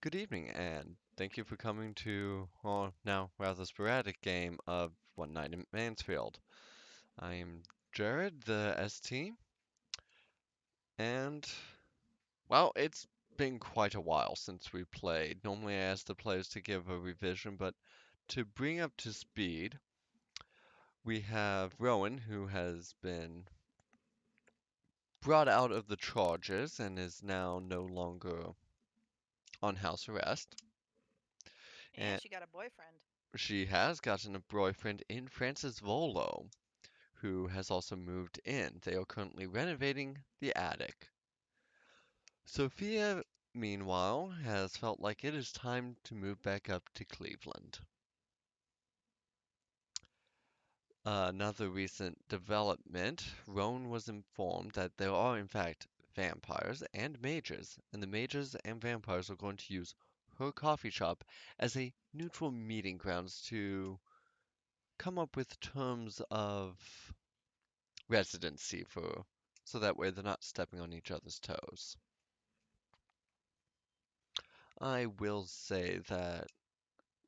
Good evening, and thank you for coming to our now rather sporadic game of One Night in Mansfield. I'm Jared, the ST, and well, it's been quite a while since we played. Normally, I ask the players to give a revision, but to bring up to speed, we have Rowen, who has been brought out of the charges and is now no longer on house arrest. And And she got a boyfriend. she has gotten a boyfriend in Francis Volo, who has also moved in. They are currently renovating the attic. Sophia, meanwhile, has felt like it is time to move back up to Cleveland. Another recent development, Rowan was informed that there are, in fact, vampires and mages, and the mages and vampires are going to use her coffee shop as a neutral meeting grounds to come up with terms of residency for so that way they're not stepping on each other's toes. I will say that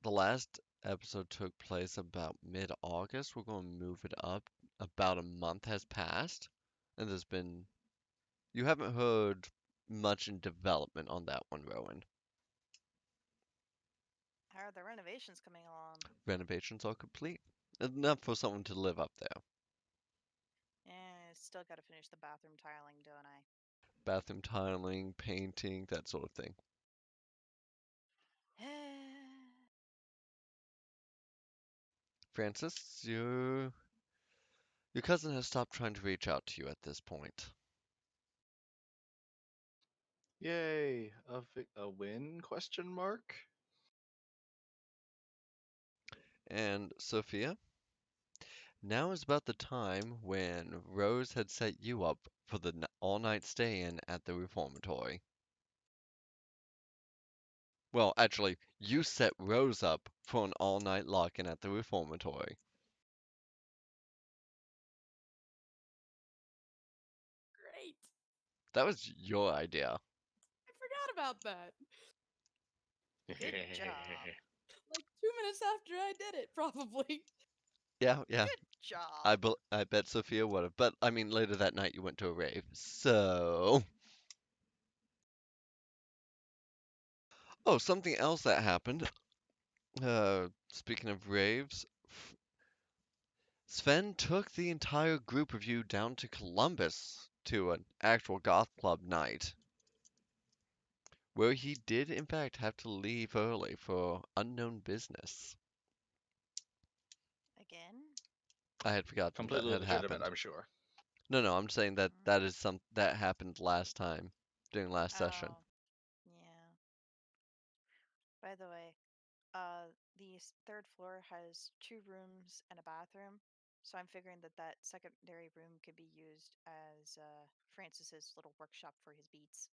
the last episode took place about mid-August. We're going to move it up. About a month has passed, and you haven't heard much in development on that one, Rowan. How are the renovations coming along? Renovations are complete. Enough for someone to live up there. Still got to finish the bathroom tiling, don't I? Bathroom tiling, painting, that sort of thing. Francis, your cousin has stopped trying to reach out to you at this point. Yay! A win? Question mark. And Sophia, now is about the time when Rose had set you up for the all-night stay-in at the reformatory. Well, actually, you set Rose up for an all-night lock-in at the reformatory. Great. That was your idea. I forgot about that. Good job. Like 2 minutes after I did it, probably. Yeah. Good job. I bet Sophia would have, but I mean, later that night you went to a rave, so. Oh, something else that happened. Speaking of raves, Sven took the entire group of you down to Columbus to an actual goth club night, where he did in fact have to leave early for unknown business. Again? I had forgotten that Completely had legitimate, happened. I'm sure. No, I'm saying that Mm. that is some that happened last time during last session. Oh, yeah. By the way, the third floor has 2 rooms and a bathroom, so I'm figuring that that secondary room could be used as Francis's little workshop for his beats.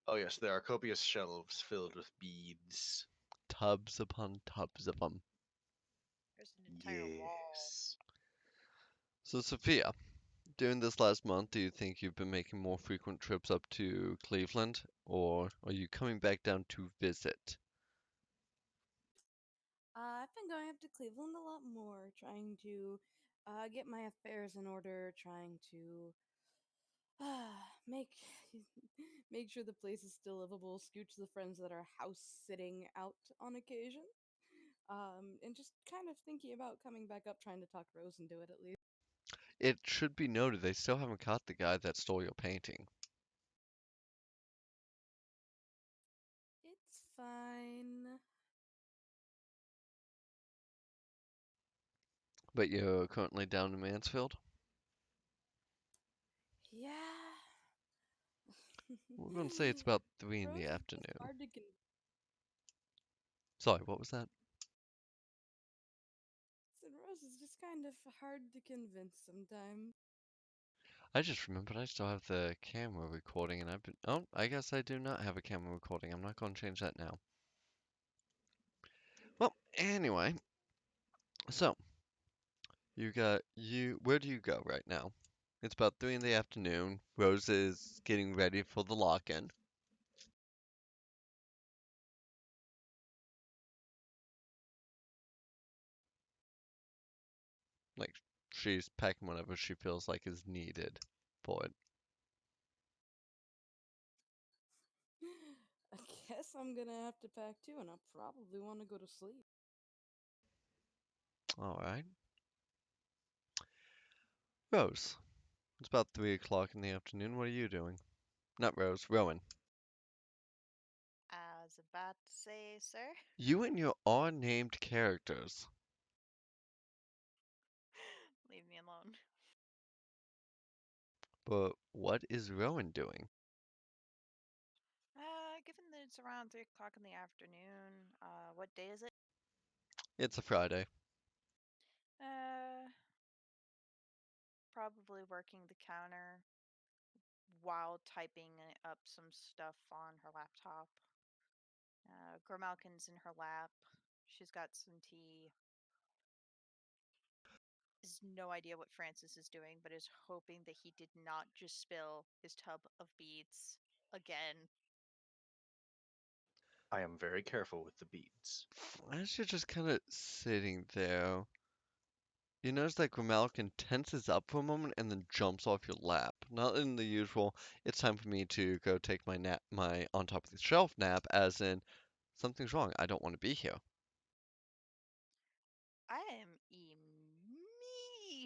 Oh yes, there are copious shelves filled with beads. Tubs upon tubs of them. There's an entire wall. Yes. So Sophia, during this last month, do you think you've been making more frequent trips up to Cleveland, or are you coming back down to visit? I've been going up to Cleveland a lot more, trying to get my affairs in order, trying to make make sure the place is still livable, scooch the friends that are house sitting out on occasion, and just kind of thinking about coming back up, trying to talk Rose into it at least. It should be noted they still haven't caught the guy that stole your painting, It's fine. but you're currently down in Mansfield. Yeah. We're going to say it's about 3 in the Rose is just afternoon. hard to Sorry, what was that? Rose is just kind of hard to convince sometimes. I just remembered I still have the camera recording and I've been. Oh, I guess I do not have a camera recording. I'm not going to change that now. Well, anyway, so where do you go right now? It's about 3 in the afternoon. Rose is getting ready for the lock-in. Like she's packing whatever she feels like is needed for it. I guess I'm gonna have to pack too, and I'll probably want to go to sleep. All right. Rose, it's about 3 o'clock in the afternoon. What are you doing? Not Rose, Rowan. I was about to say, sir. You and your unnamed characters. Leave me alone. But what is Rowan doing? Given that it's around 3 o'clock in the afternoon, what day is it? It's a Friday. Uh, Probably working the counter while typing up some stuff on her laptop. Grimalkin's in her lap. She's got some tea. Has no idea what Francis is doing, but is hoping that he did not just spill his tub of beads again. I am very careful with the beads. As you're just kind of sitting there, you notice that Grimalkin tenses up for a moment and then jumps off your lap. Not in the usual, it's time for me to go take my on top of the shelf nap, as in, something's wrong, I don't want to be here. I am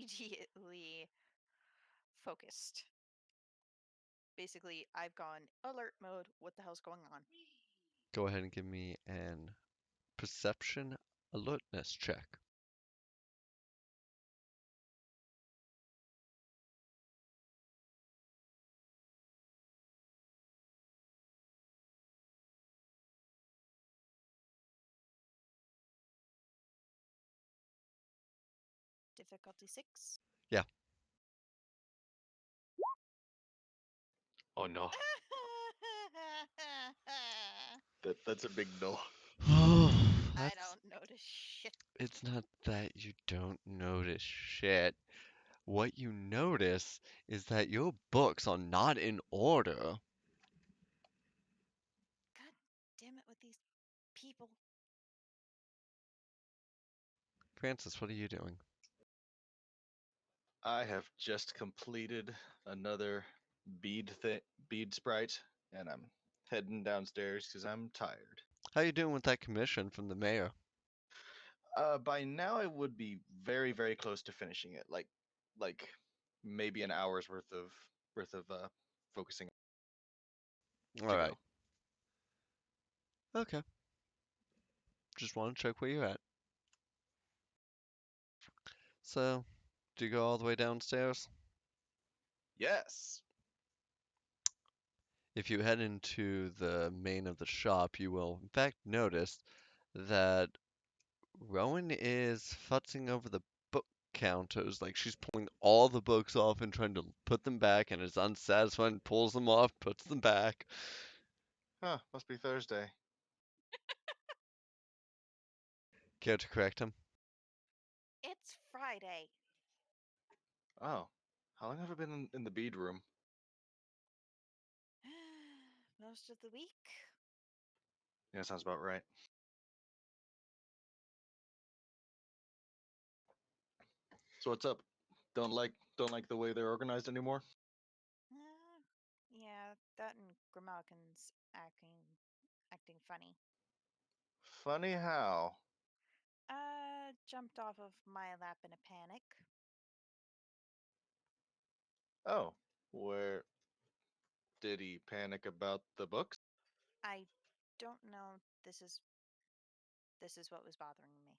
immediately focused. Basically, I've gone alert mode. What the hell's going on? Go ahead and give me an perception alertness check. Difficulty 6. Yeah. Oh no, that's a big no. I That's, don't notice shit. it's not that you don't notice shit. What you notice is that your books are not in order. God damn it with these people. Francis, what are you doing? I have just completed another bead sprite, and I'm heading downstairs because I'm tired. How you doing with that commission from the mayor? By now I would be very, very close to finishing it. Like maybe an hour's worth of focusing All to right. go. Okay. Just want to check where you're at. So, do you go all the way downstairs? Yes. If you head into the main of the shop, you will in fact notice that Rowan is futzing over the book counters, like she's pulling all the books off and trying to put them back, and is unsatisfied and pulls them off, puts them back. Huh, must be Thursday. Care to correct him? It's Friday. Oh. How long have I been in the bead room? Most of the week. Yeah, sounds about right. So what's up? Don't like the way they're organized anymore? Uh, yeah, that and Grimalkin's acting funny. Funny how. Jumped off of my lap in a panic. Oh, where did he panic about the books? I don't know. This is what was bothering me.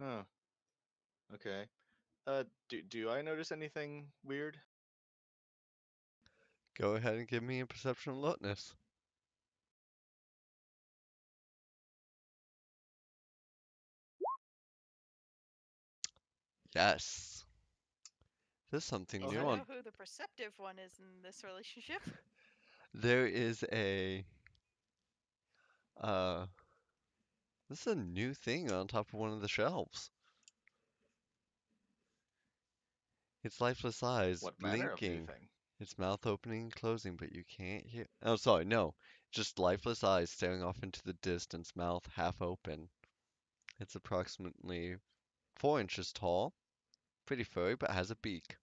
Huh. Okay. Do I notice anything weird? Go ahead and give me a perception alertness. Yes. There's something Is Oh new that hey. on. who the perceptive one is in this relationship? There is a uh this is a new thing on top of one of the shelves. Its lifeless eyes What manner of new blinking, thing? its mouth opening and closing, but you can't hear. Oh, sorry, no. Just lifeless eyes staring off into the distance, mouth half open. It's approximately 4 inches tall, pretty furry, but has a beak.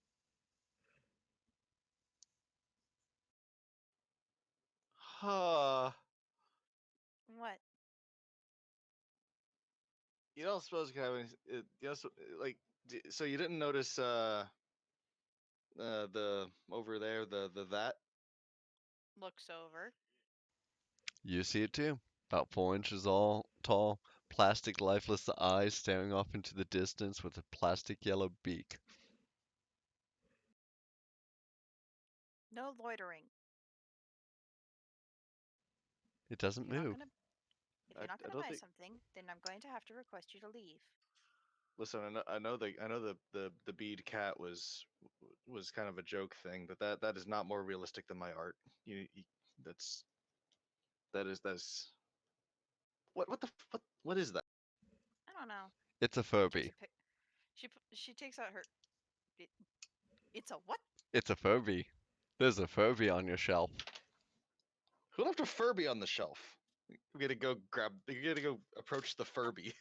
Huh. What? You don't suppose you have any? Like, so you didn't notice the over there the that? Looks over. You see it too. About 4 inches all tall, plastic lifeless eyes staring off into the distance with a plastic yellow beak. No loitering. It If doesn't you're not move. gonna if you're not I gonna don't buy think. something, then I'm going to have to request you to leave. Listen, I know the bead cat was kind of a joke thing, but that is not more realistic than my art. You that's that's what is that? I don't know. It's a She takes a Furby. pic. She takes out her. It, it's a what? It's a Furby. There's a Furby on your shelf. Who left a Furby on the shelf? We gotta go grab. We gotta go approach the A, Furby.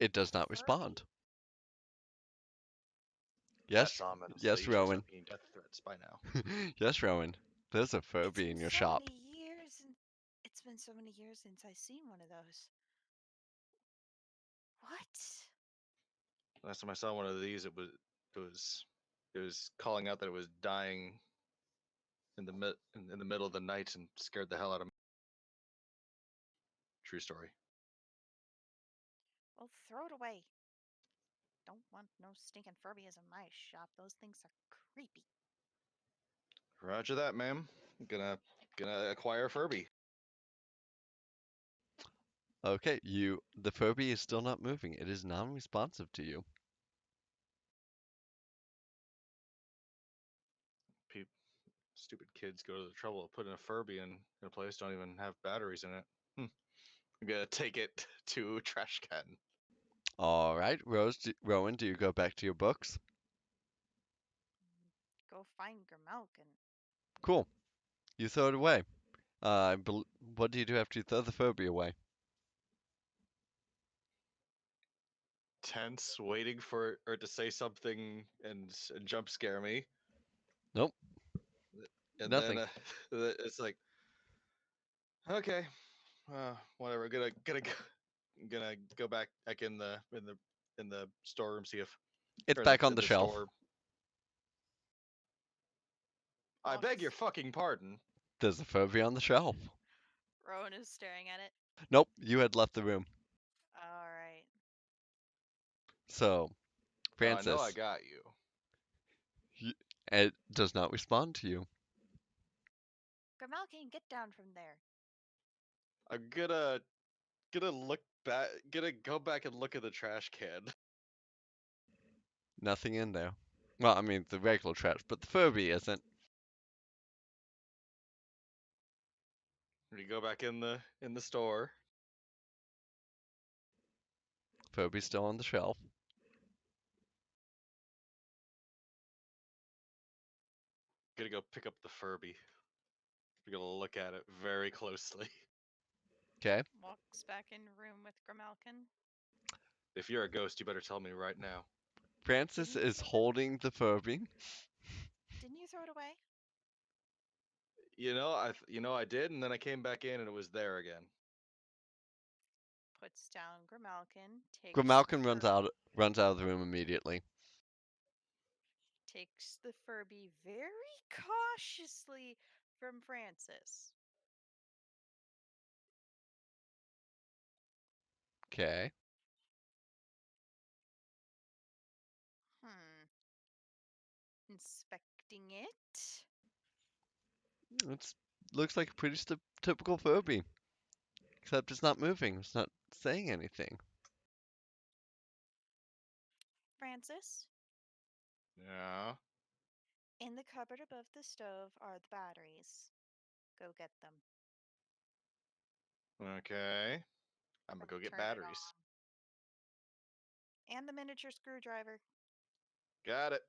It a does not Furby? respond. That's Yes, ominous. yes, They should Rowan. start being death threats by now. Yes, Rowan. There's a It's Furby been in your so many shop. years, and it's been so many years since I seen one of those. What? Last time I saw one of these, it was it was calling out that it was dying in the middle of the night and scared the hell out of me. True story. Well, throw it away. Don't want no stinking Furbies in my shop. Those things are creepy. Roger that, ma'am. Gonna acquire a Furby. Okay, the Furby is still not moving. It is non-responsive to you. Pe- Stupid kids go to the trouble of putting a Furby in a place don't even have batteries in it. I'm gonna take it to a trash can. All right, Rowan, do you go back to your books? Go find Grimalkin. Cool. You throw it away. What do you do after you throw the Furby away? Tense, waiting for her to say something and jump scare me, Nope, and then nothing. it's like, okay, whatever. Gonna go back in the storeroom, see if It's or back on in the the shelf. store. I beg your Walks. fucking pardon. There's a Furby on the shelf. Rowan is staring at it. Nope, you had left the room. All right. So, Oh, I know I Francis, got you. y- it does not respond to you. Grimalkin, get down from there. I'm gonna look back. Gonna go back and look at the trash can. Nothing in there. Well, I mean, the regular trash, but the Furby isn't. We go back in the store. Furby's still on the shelf. Gonna go pick up the Furby. We're gonna look at it very closely. Okay, Walks back in room with Grimalkin. If you're a ghost, you better tell me right now. Francis Didn't you is say that? holding the Furby. Didn't you throw it away? I did, and then I came back in and it was there again. Puts down Grimalkin. Grimalkin runs out of the room immediately. Takes the Furby very cautiously from Francis. Okay, Hmm. Inspecting it. it looks like a pretty typical Furby, except it's not moving. It's not saying anything. Francis, Yeah. in the cupboard above the stove are the batteries. Go get them. Okay. I'm gonna Or go get turn it batteries. on. And the miniature screwdriver. Got it.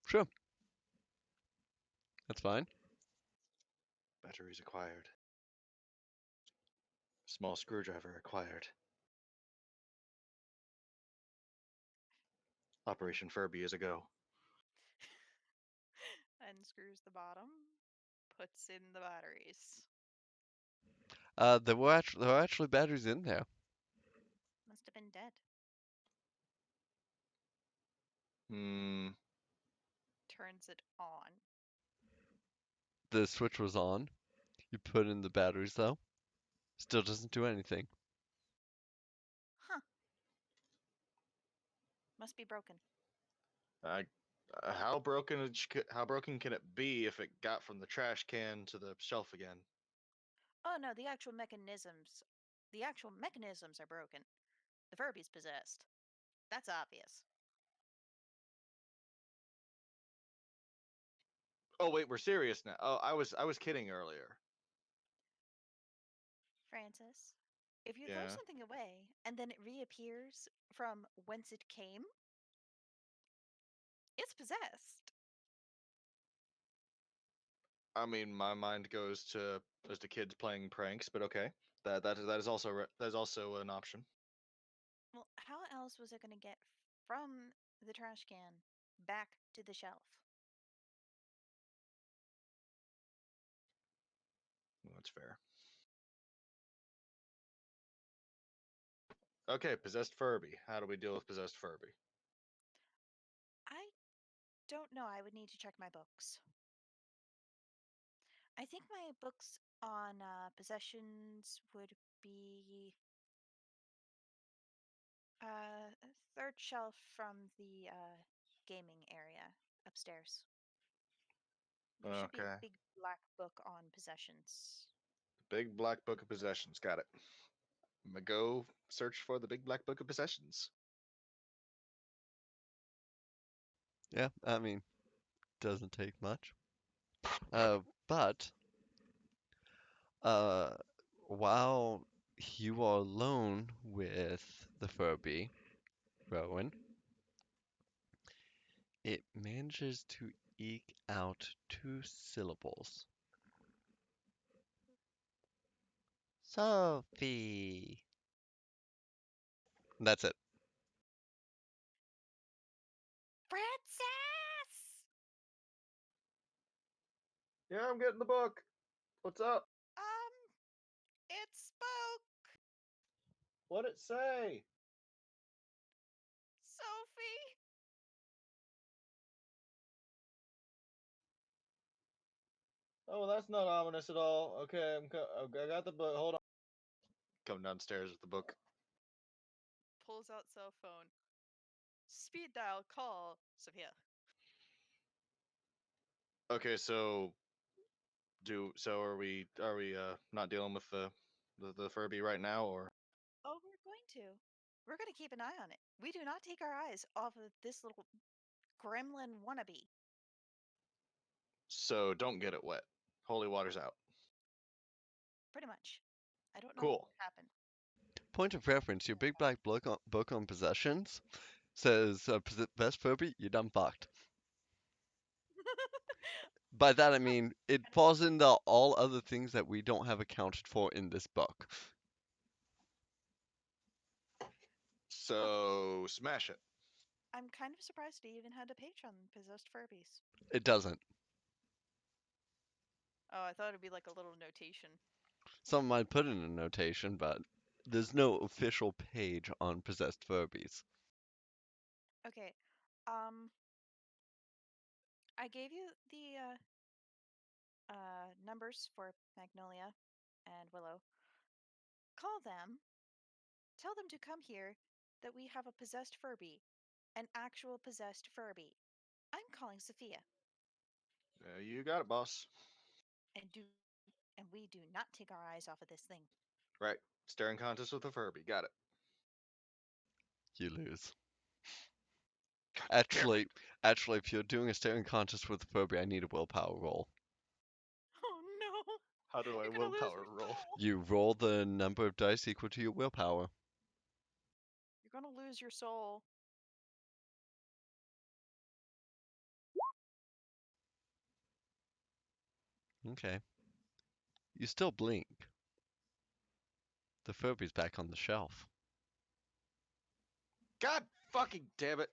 Sure, that's fine. Batteries acquired. Small screwdriver acquired. Operation Furby is a go. Unscrews the bottom, puts in the batteries. There were actually batteries in there. Must have been dead. Hmm. Turns it on. The switch was on. You put in the batteries though. Still doesn't do anything. Huh. Must be broken. I. How broken can it be if it got from the trash can to the shelf again? Oh no, the actual mechanisms. The actual mechanisms are broken. The Furby's possessed. That's obvious. Oh wait, we're serious now. Oh, I was kidding earlier. Francis, if you throw Yeah. something away and then it reappears from whence it came, it's possessed. I mean, my mind goes to kids playing pranks, but okay. That is also that is also an option. Well, how else was it going to get from the trash can back to the shelf? That's fair. Okay, possessed Furby. How do we deal with possessed Furby? I don't know. I would need to check my books. I think my books on possessions would be third shelf from the gaming area upstairs. There should be a Okay. big black book on possessions. Big Black Book of Possessions. Got it. I'm gonna go search for the Big Black Book of Possessions. Yeah, I mean, doesn't take much. But uh, while you are alone with the Furby, Rowan, it manages to eke out two syllables. Sophie. That's it. Francis! Yeah, I'm getting the book. What's up? Um, it spoke! What'd it say? Sophie! Oh, that's not ominous at all. Okay, I got the book. Hold on. Come downstairs with the book. Pulls out cell phone. Speed dial call Sophia. Okay, so are we not dealing with the Furby right now, or Oh, we're going to. We're going to keep an eye on it. We do not take our eyes off of this little gremlin wannabe. so don't get it wet. Holy water's out. Pretty much. I don't know what Cool. would happen. Point of reference, your big black book on possessions says best Furby, you done fucked. By that I mean it falls into all other things that we don't have accounted for in this book. So smash it. I'm kind of surprised he even had a page on possessed Furbies. It doesn't. Oh, I thought it'd be like a little notation. Some might put in a notation, but there's no official page on possessed Furbies. Okay. Um, I gave you the numbers for Magnolia and Willow. Call them. Tell them to come here that we have a possessed Furby. An actual possessed Furby. I'm calling Sophia. You got it, boss. And do and we do not take our eyes off of this thing. Right. Staring contest with the Furby. Got it. You lose. God damn Actually, it. actually, if you're doing a staring contest with a Furby, I need a willpower roll. Oh no! How do I You're gonna lose willpower your roll? soul. You roll the number of dice equal to your willpower. You're gonna lose your soul. Okay. You still blink. The Furby's back on the shelf. God fucking damn it.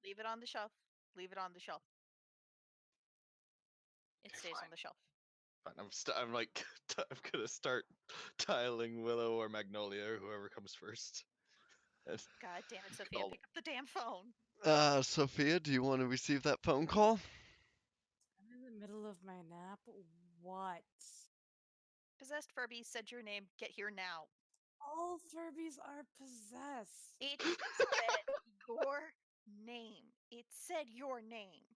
Leave it on the shelf. Leave it on the shelf. It Okay, stays fine. on the shelf. Fine. I'm like I'm gonna start tiling Willow or Magnolia or whoever comes first. And God damn it, Sophia! call Pick up the damn phone. Sophia, do you want to receive that phone call? I'm in the middle of my nap. What? Possessed Furby said your name. Get here now. All Furbies are possessed. It said your name. It said your name.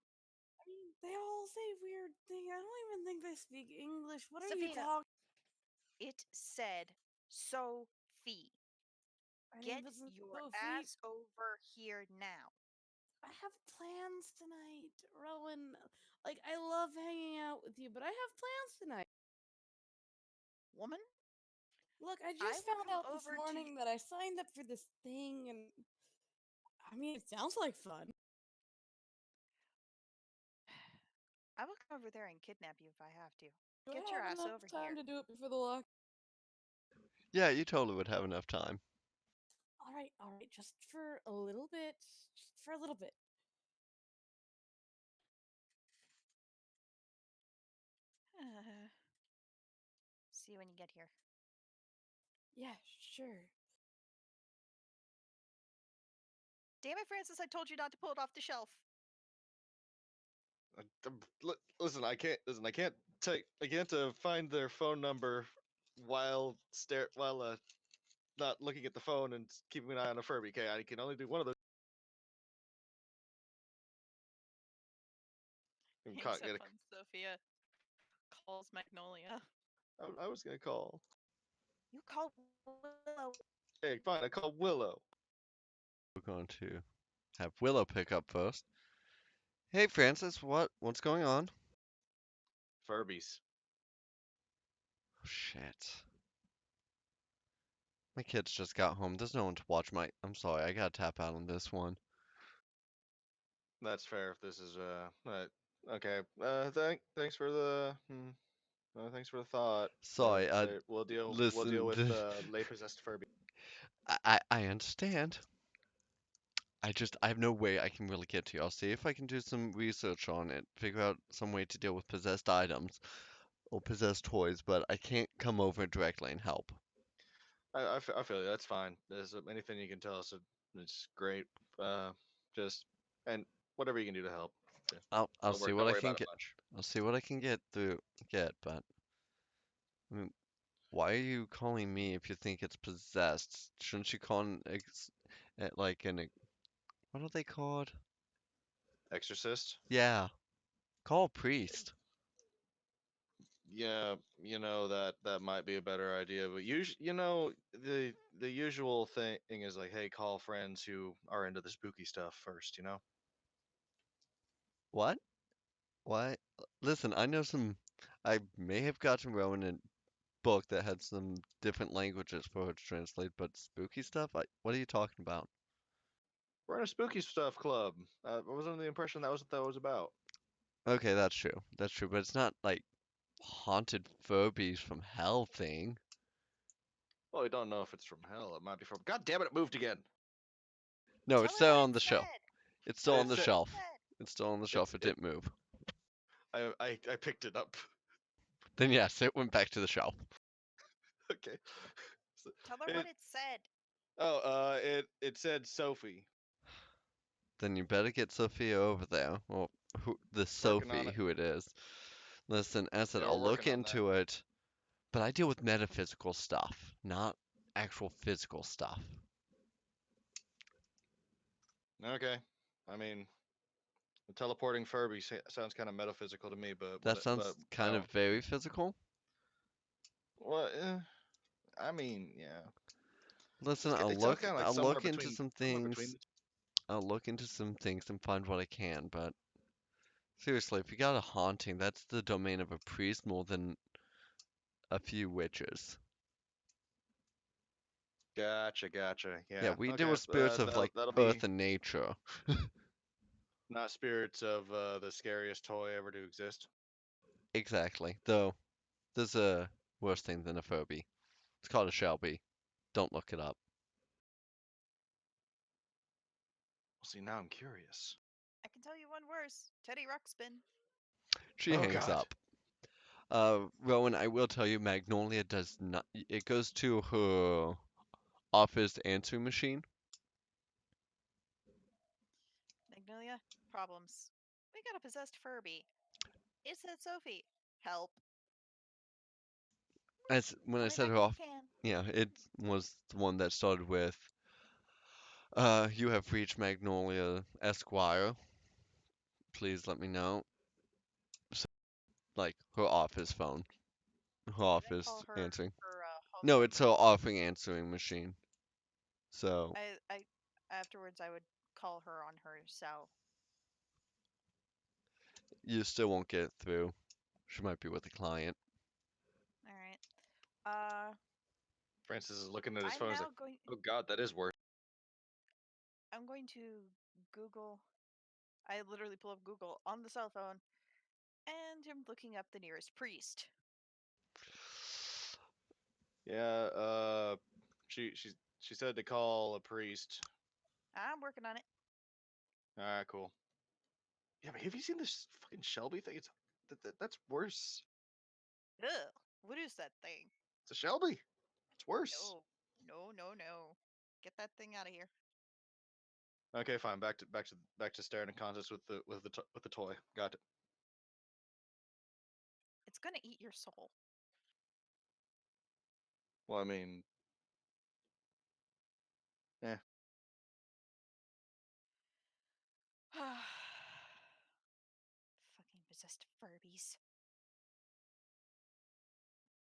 I mean, they all say weird things. I don't even think they speak English. What are you Sophia, talking? it said Sophie. My name Get isn't your Sophie. ass over here now. I have plans tonight, Rowan. Like, I love hanging out with you, but I have plans tonight. Woman, Look, I I just will found come out this over to. morning that I signed up for this thing, and I mean, it sounds like fun. I will come over there and kidnap you if I have to. Do I Get your have ass enough over time here. to do it before the lock? Yeah, you totally would have enough time. All right, just for a little bit. Just for a little bit. See you when you get here. Yeah, sure. Damn it, Francis! I told you not to pull it off the shelf. listen, I can't. Listen, I can't take. I can't find their phone number while not looking at the phone and keeping an eye on a Furby. Okay, I can only do one of those. Hangs up Get a, on Sophia. Calls Magnolia. I was gonna call. You call Willow. Hey, fine. I called Willow. We're going to have Willow pick up first. Hey, Francis, what's going on? Furbies. Oh, shit. My kids just got home. There's no one to watch my. I'm sorry, I gotta tap out on this one. That's fair. If this is okay. Thanks for the thanks for the thought. Sorry, We'll deal listen, with lay possessed Furby. I understand. I have no way I can really get to you. I'll see if I can do some research on it, figure out some way to deal with possessed items or possessed toys, but I can't come over directly and help. I feel you. That's fine. There's anything you can tell us. It's great. Uh, just and whatever you can do to help. Yeah. I'll see what Don't I worry can about it get. much. I'll see what I can but I mean, why are you calling me if you think it's possessed? Shouldn't you call like what are they called? Exorcist. Yeah, call a priest. Yeah, that might be a better idea, but the usual thing is like, hey, call friends who are into the spooky stuff first. What? Why? Listen, I know some. I may have gotten Rowan a book that had some different languages for her to translate, but spooky stuff? What are you talking about? We're in a spooky stuff club. I was under the impression that was what that was about. Okay, that's true. That's true, but it's not like haunted Furbies from hell thing. Well, we don't know if it's from hell. It might be from. God damn it! It moved again. No, Tell it's her still what on it the shelf. said. It's Tell still her on It the what said it shelf. said. It's still on the shelf. it's It it. didn't move. I picked it up. Then yes, it went back to the shelf. Okay. So, Tell her what it it said. it said Sophie. Then you better get Sophia over there. Well, the Working on Sophie, it. who it is. Listen, as I said, Yeah, we're I'll look working on that. into it, but I deal with metaphysical stuff, not actual physical stuff. Okay. I mean, the teleporting Furby sounds kind of metaphysical to me, That but sounds kind of very physical. what? I mean, yeah. Listen, It sounds kind of like I'll look into somewhere between the. I'll look into some things and find what I can, but seriously, if you got a haunting, that's the domain of a priest more than a few witches. Gotcha. Yeah, Yeah. we deal Okay. with spirits of like That'll earth be and nature. not spirits of the scariest toy ever to exist. Exactly. Though there's a worse thing than a phobie. It's called a Shelby. Don't look it up. See, now I'm curious. I can tell you one worse. Teddy Ruxpin. She Oh hangs God. up. Rowan, I will tell you, Magnolia does not. It goes to her office answering machine. Magnolia. Problems. We got a possessed Furby. It said Sophie. Help. As when I Call me said back her when you off, can. yeah, it was the one that started with, you have reached Magnolia Esquire. Please let me know. So, like her office phone, her Did I call office her answering. her home No, number? it's her offering answering machine. So I afterwards I would call her on her cell. you still won't get through. She might be with a client. All right. Uh, Francis is looking at his I'm phone. He's now like, going. "Oh God, that is worse." I'm going to Google. I literally pull up Google on the cell phone, and I'm looking up the nearest priest. Yeah. She said to call a priest. I'm working on it. All right, cool. Yeah, but have you seen this fucking Shelby thing? That's worse. Ugh. What is that thing? It's a Shelby. It's worse. No, no, no, no. Get that thing out of here. Okay, fine. Back to staring at contests with the toy. Got it. It's gonna eat your soul. Well, I mean, eh. Fucking possessed Furbies.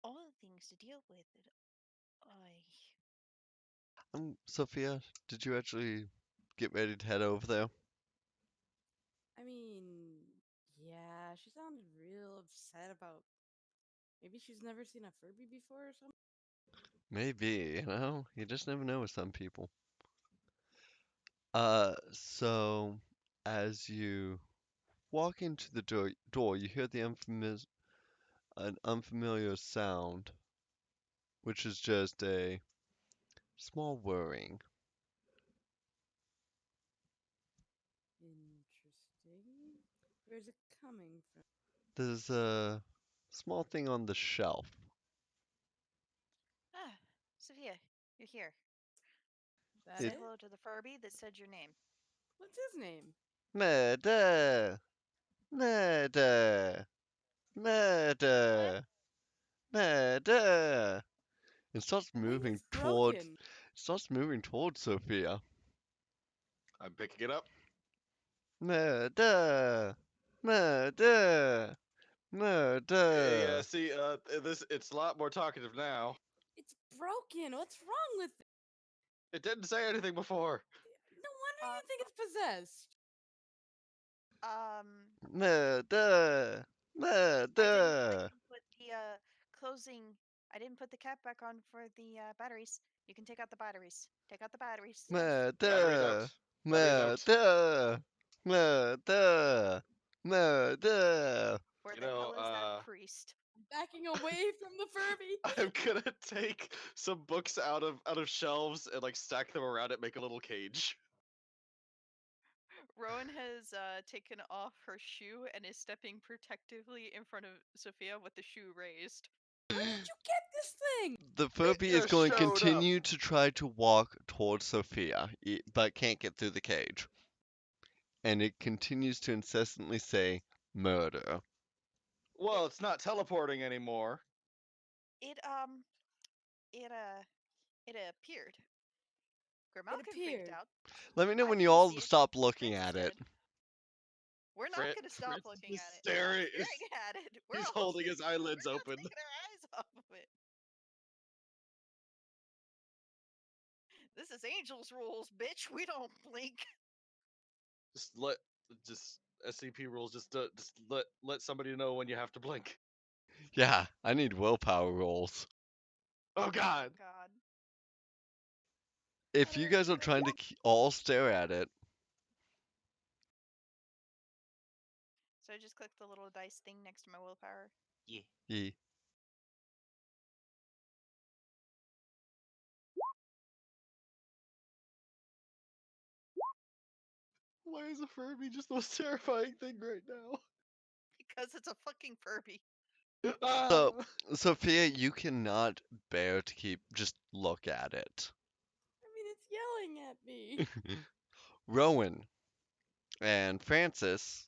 All the things to deal with. I. Sophia, did you actually get ready to head over there? I mean, yeah, she sounded real upset about. Maybe she's never seen a Furby before or something. Maybe, you just never know with some people. So as you walk into the door, you hear an unfamiliar sound, which is just a small whirring. Interesting. Where's it coming from? There's a small thing on the shelf. Ah, Sophia, you're here. That Say It it? hello to the Furby that said your name. What's his name? murder, murder, What? murder, murder. It starts The wing moving is towards broken. Sophia. I'm picking it up. Murder, murder, Yeah. murder. See, it's a lot more talkative now. It's broken. What's wrong with it? It didn't say anything before. No wonder Uh, you think it's possessed. um, Murder, I murder, didn't put the closing. I didn't put the cap back on for the batteries. You can take out the batteries. Take out the batteries. Yes. Batteries out. murder, Batteries out. murder, murder, murder. Where You the know, hell is that priest? Backing away from the Furby. I'm gonna take some books out of shelves and like stack them around it, make a little cage. Rowan has taken off her shoe and is stepping protectively in front of Sophia with the shoe raised. Where did you get this thing? The It Furby is just going to showed up. continue to try to walk towards Sophia, but can't get through the cage. And it continues to incessantly say, murder. Well, it's not teleporting anymore. It it uh it appeared. It Grimalkin freaked appeared. out. Let me know I when you didn't all see it. stop looking Francis at it. did. We're not gonna stop Francis looking is at it. We're not staring. staring at it. We're He's all holding his eyelids we're not open. taking our eyes off of it. This is Angel's rules, bitch. We don't blink. Just just SCP rules. Just let somebody know when you have to blink. Yeah, I need willpower rolls. Oh Oh God. god. If you guys are trying to all stare at it, So I just click the little dice thing next to my willpower. Yeah. ye. Why is a Furby just the most terrifying thing right now? Because it's a fucking Furby. So, Ah! Sophia, you cannot bear to just look at it. I mean, it's yelling at me. Rowan and Francis,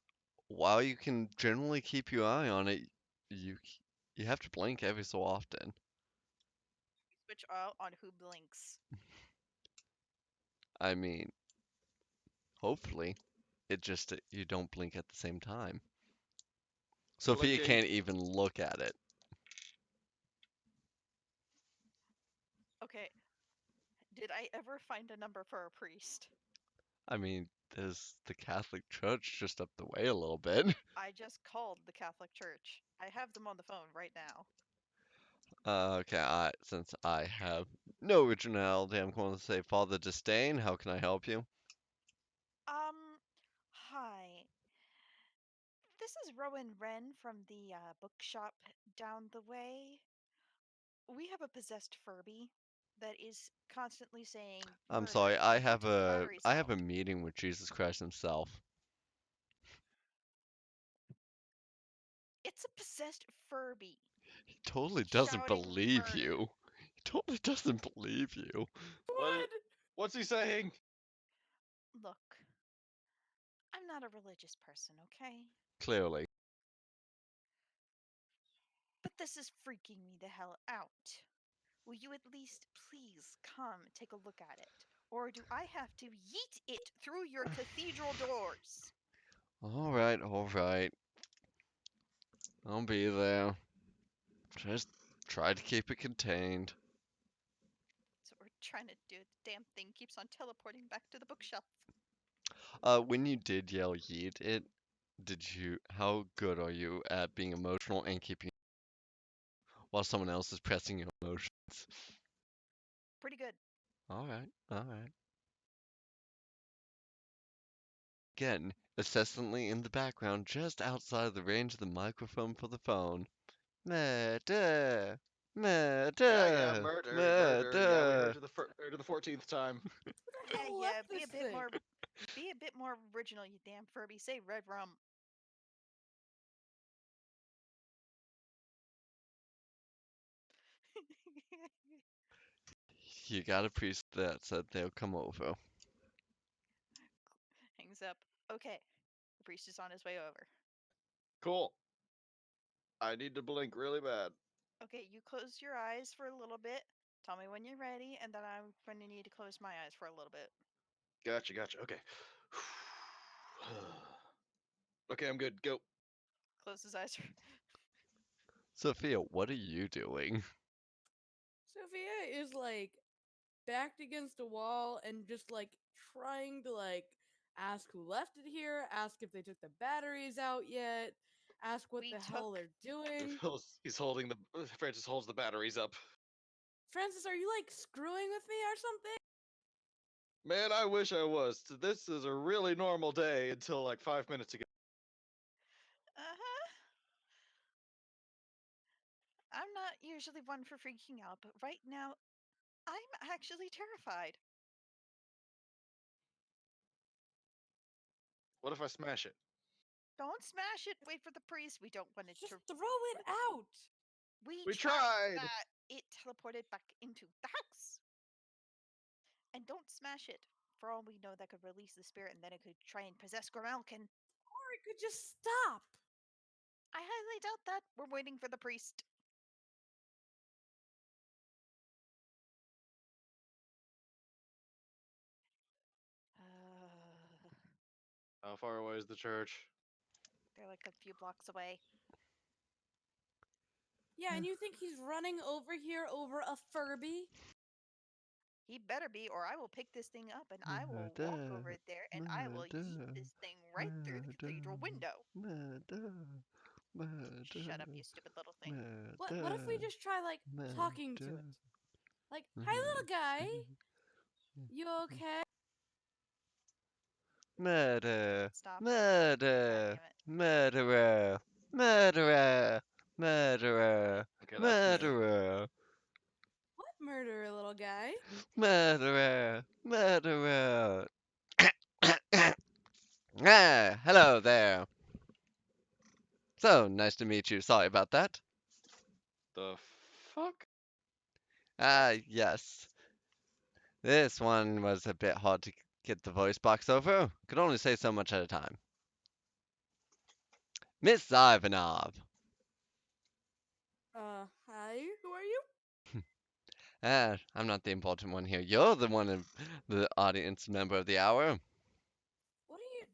while you can generally keep your eye on it, you you have to blink every so often. Switch out on who blinks. I mean, hopefully, it just you don't blink at the same time. Sophia Blinking. can't even look at it. Okay, did I ever find a number for a priest? I mean, there's the Catholic Church just up the way a little bit. I just called the Catholic Church. I have them on the phone right now. Okay, since I have no originality, I'm going to say Father Disdain. How can I help you? Hi. This is Rowan Wren from the bookshop down the way. We have a possessed Furby that is constantly saying I'm murder sorry, and you took the batteries I have out. a meeting with Jesus Christ himself. It's a possessed Furby He totally doesn't shouting believe murder. you. He totally doesn't believe you. What? What's he saying? Look, I'm not a religious person, okay? Clearly. But this is freaking me the hell out. Will you at least please come take a look at it? Or do I have to yeet it through your cathedral doors? Alright, alright. I'll be there. Just try to keep it contained. So we're trying to do it. The damn thing keeps on teleporting back to the bookshelf. When you did yell yeet it, how good are you at being emotional and keeping while someone else is pressing your emotions? Pretty good. Alright, alright. Again, incessantly in the background, just outside the range of the microphone for the phone. Murder! Yeah, Murder! murder, murder. Yeah, we Murder! heard it the 14th time. Who the Yeah, hell yeah. left this thing? Be a bit more original, you damn Furby. Say red rum. You got a priest that said they'll come over. Hangs up. Okay, the priest is on his way over. Cool. I need to blink really bad. Okay, you close your eyes for a little bit. Tell me when you're ready, and then I'm going to need to close my eyes for a little bit. Gotcha, gotcha. Okay. Okay, I'm good. Go. Close his eyes. Sophia, what are you doing? Sophia is like backed against a wall and just like trying to like ask who left it here, ask if they took the batteries out yet, ask what We the hell took. they're doing. He's holding the. Francis holds the batteries up. Francis, are you like screwing with me or something? Man, I wish I was. This is a really normal day until like 5 minutes ago. Uh huh. I'm not usually one for freaking out, but right now, I'm actually terrified. What if I smash it? Don't smash it. Wait for the priest. We don't want it Just to. throw it out. We We tried tried. that. It teleported back into the house. And don't smash it. For all we know, that could release the spirit, and then it could try and possess Grimalkin. Or it could just stop. I highly doubt that. We're waiting for the priest. How far away is the church? They're like a few blocks away. Yeah, and you think he's running over here over a Furby? He better be, or I will pick this thing up and I will walk Murder! over there and I will yeet Murder! this thing right through the cathedral Murder! window. Murder! Shut up, Murder! you stupid little thing. What if we Murder! just try like talking to it? Murder! Like, hi Murder! little guy. You okay? Murder! Stop. God Murder! damn it. Murderer! Murderer! Murderer! Okay, that's good. Murderer! What murderer, little guy? Murderer! Murderer! Ah, hello there. So nice to meet you. Sorry about that. The fuck? Ah, yes. This one was a bit hard to get the voice box over. Could only say so much at a time. Miss Ivanov. Hi, who are you? Ah, I'm not the important one here. You're the one of the audience member of the hour.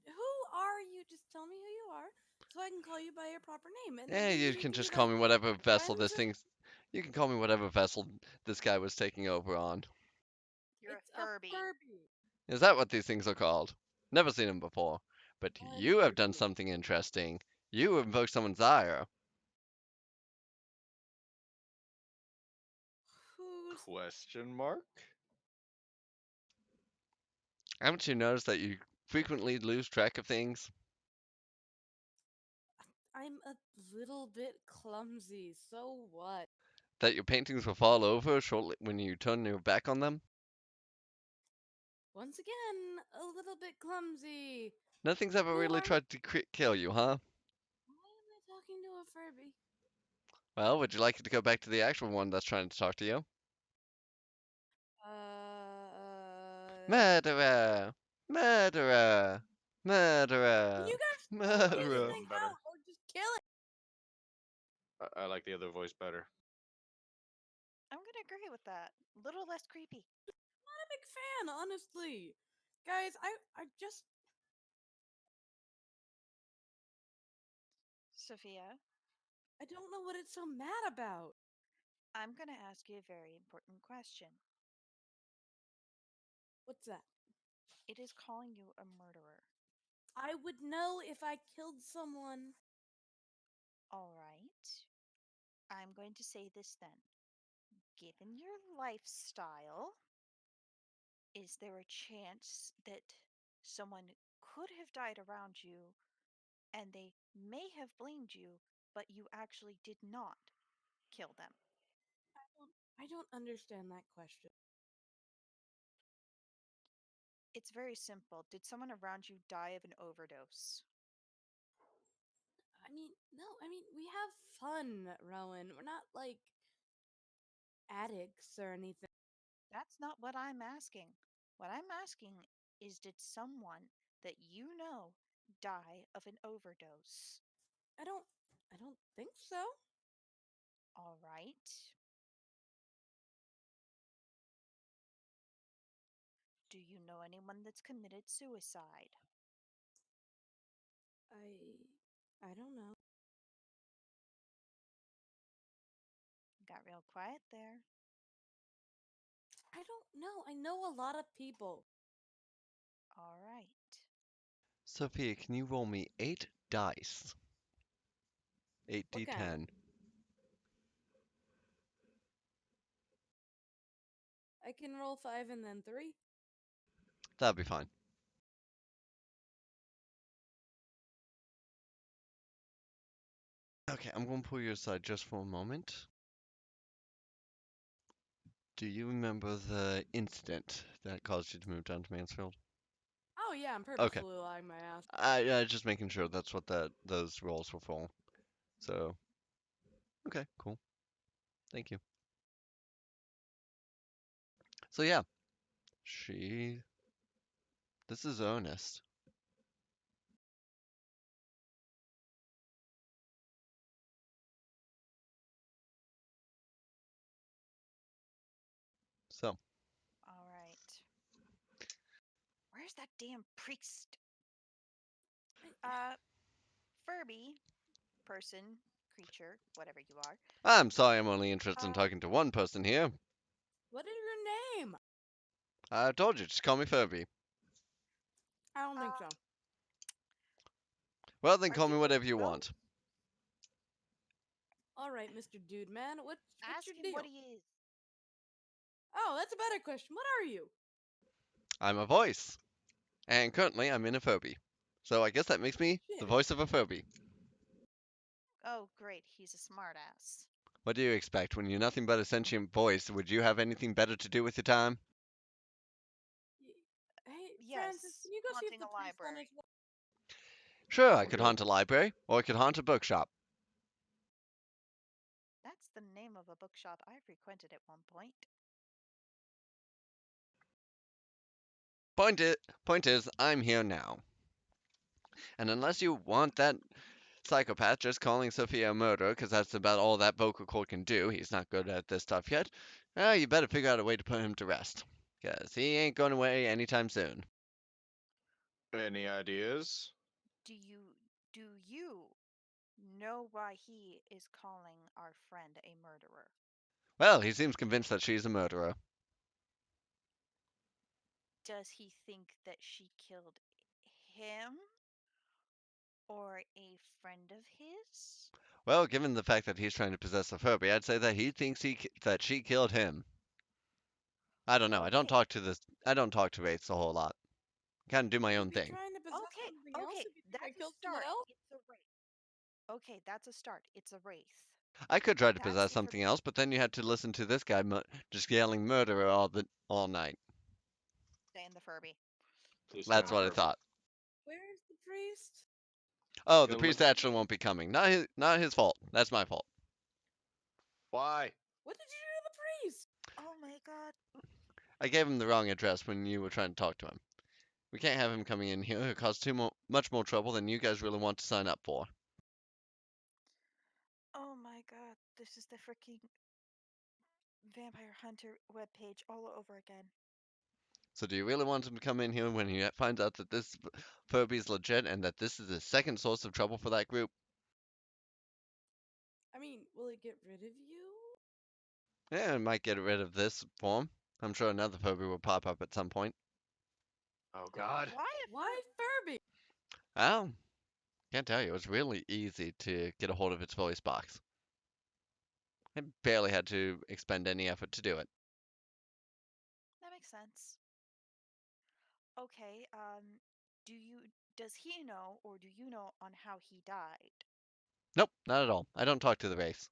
Who are you? Just tell me who you are so I can call you by your proper name. And then Eh, maybe you we can can be just call like me whatever vessel friends this or thing's. You can call me whatever vessel this guy was taking over on. You're a it's a Furby. Furby. Is that what these things are called? Never seen them before. But I you have never done did. something interesting. You invoked someone's ire. Who's Question mark? Haven't you noticed that you frequently lose track of things? I'm a little bit clumsy, so what? That your paintings will fall over shortly when you turn your back on them? Once again, a little bit clumsy. Nothing's ever Who really are you? tried to kill you, huh? Why am I talking to a Furby? Well, would you like to go back to the actual one that's trying to talk to you? Murderer! Murderer! Can Murderer! you guys I figure like this the other Murderer! thing one better. out or just kill it? I like the other voice better. I'm gonna agree with that. A little less creepy. Not a big fan, honestly. Guys, Sophia, I don't know what it's so mad about. I'm gonna ask you a very important question. What's that? It is calling you a murderer. I would know if I killed someone. All right. I'm going to say this then. Given your lifestyle, is there a chance that someone could have died around you and they may have blamed you, but you actually did not kill them? I don't understand that question. It's very simple. Did someone around you die of an overdose? No, we have fun, Rowan. We're not like addicts or anything. That's not what I'm asking. What I'm asking is did someone that you know die of an overdose? I don't I don't think so. All right. Do you know anyone that's committed suicide? I don't know. Got real quiet there. I don't know. I know a lot of people. All right. Sophia, can you roll me 8 dice? What kind? 8d10. I can roll 5 and then 3. That'll be fine. Okay, I'm going to pull you aside just for a moment. Do you remember the incident that caused you to move down to Mansfield? Oh yeah, I'm Okay. purposefully lying my ass. I just making sure that's what those rolls were for. So, okay, cool. Thank you. So yeah, she. This is Ernest. So, All right. Where's that damn priest? I, Uh, Furby, person, creature, whatever you are. I'm sorry, I'm only interested in Uh, talking to one person here. what is your name? I told you, just call me Furby. I don't think uh, so. Well, then Are call you me gonna whatever you go? want. All right, Mr. Dude Man. What's your ask him what deal? he is. Oh, that's a better question. What are you? I'm a voice, and currently I'm in a Furby. So I guess that makes me the Shit. voice of a Furby. Oh, great. He's a smartass. What do you expect? When you're nothing but a sentient voice, would you have anything better to do with your time? Hey, Francis, Yes, can you go see if haunting the a priest on his library. way? Sure, I We'll could go. haunt a library, or I could haunt a bookshop. That's the name of a bookshop I frequented at one point. Point is, I'm here now. And unless you want that psychopath just calling Sophia a murderer, because that's about all that vocal cord can do, he's not good at this stuff yet, you better figure out a way to put him to rest. Because he ain't going away anytime soon. Any ideas? Do you know why he is calling our friend a murderer? Well, he seems convinced that she's a murderer. Does he think that she killed him or a friend of his? Well, given the fact that he's trying to possess Sophia, I'd say that he thinks that she killed him. I don't know. I don't Okay, talk to this. I don't talk to Wraiths a whole lot. Kind of do my Could he own be thing. trying to possess okay, something else okay. if you think I That's a killed someone start. else? It's a wraith. Okay, that's a start. It's a wraith. I could try to That's possess something else, information. but then you had to listen to this guy just yelling murderer all night. Stay in the Furby. Please stay in That's the what I Um, Furby. thought. Where's the priest? Oh, the Gonna priest look. actually won't be coming. Not his fault. That's my fault. Why? What did you do to the priest? oh my god. I gave him the wrong address when you were trying to talk to him. We can't have him coming in here. It'll cause much more trouble than you guys really want to sign up for. Oh my god. This is the freaking Vampire Hunter webpage all over again. So do you really want him to come in here when he finds out that this Furby's legit and that this is the second source of trouble for that group? I mean, will it get rid of you? Yeah, it might get rid of this form. I'm sure another Furby will pop up at some point. Oh God. Why a Why Furby? Oh, can't tell you. It was really easy to get a hold of its voice box. I barely had to expend any effort to do it. That makes sense. Okay, do you does he know or do you know on how he died? Nope, not at all. I don't talk to the race.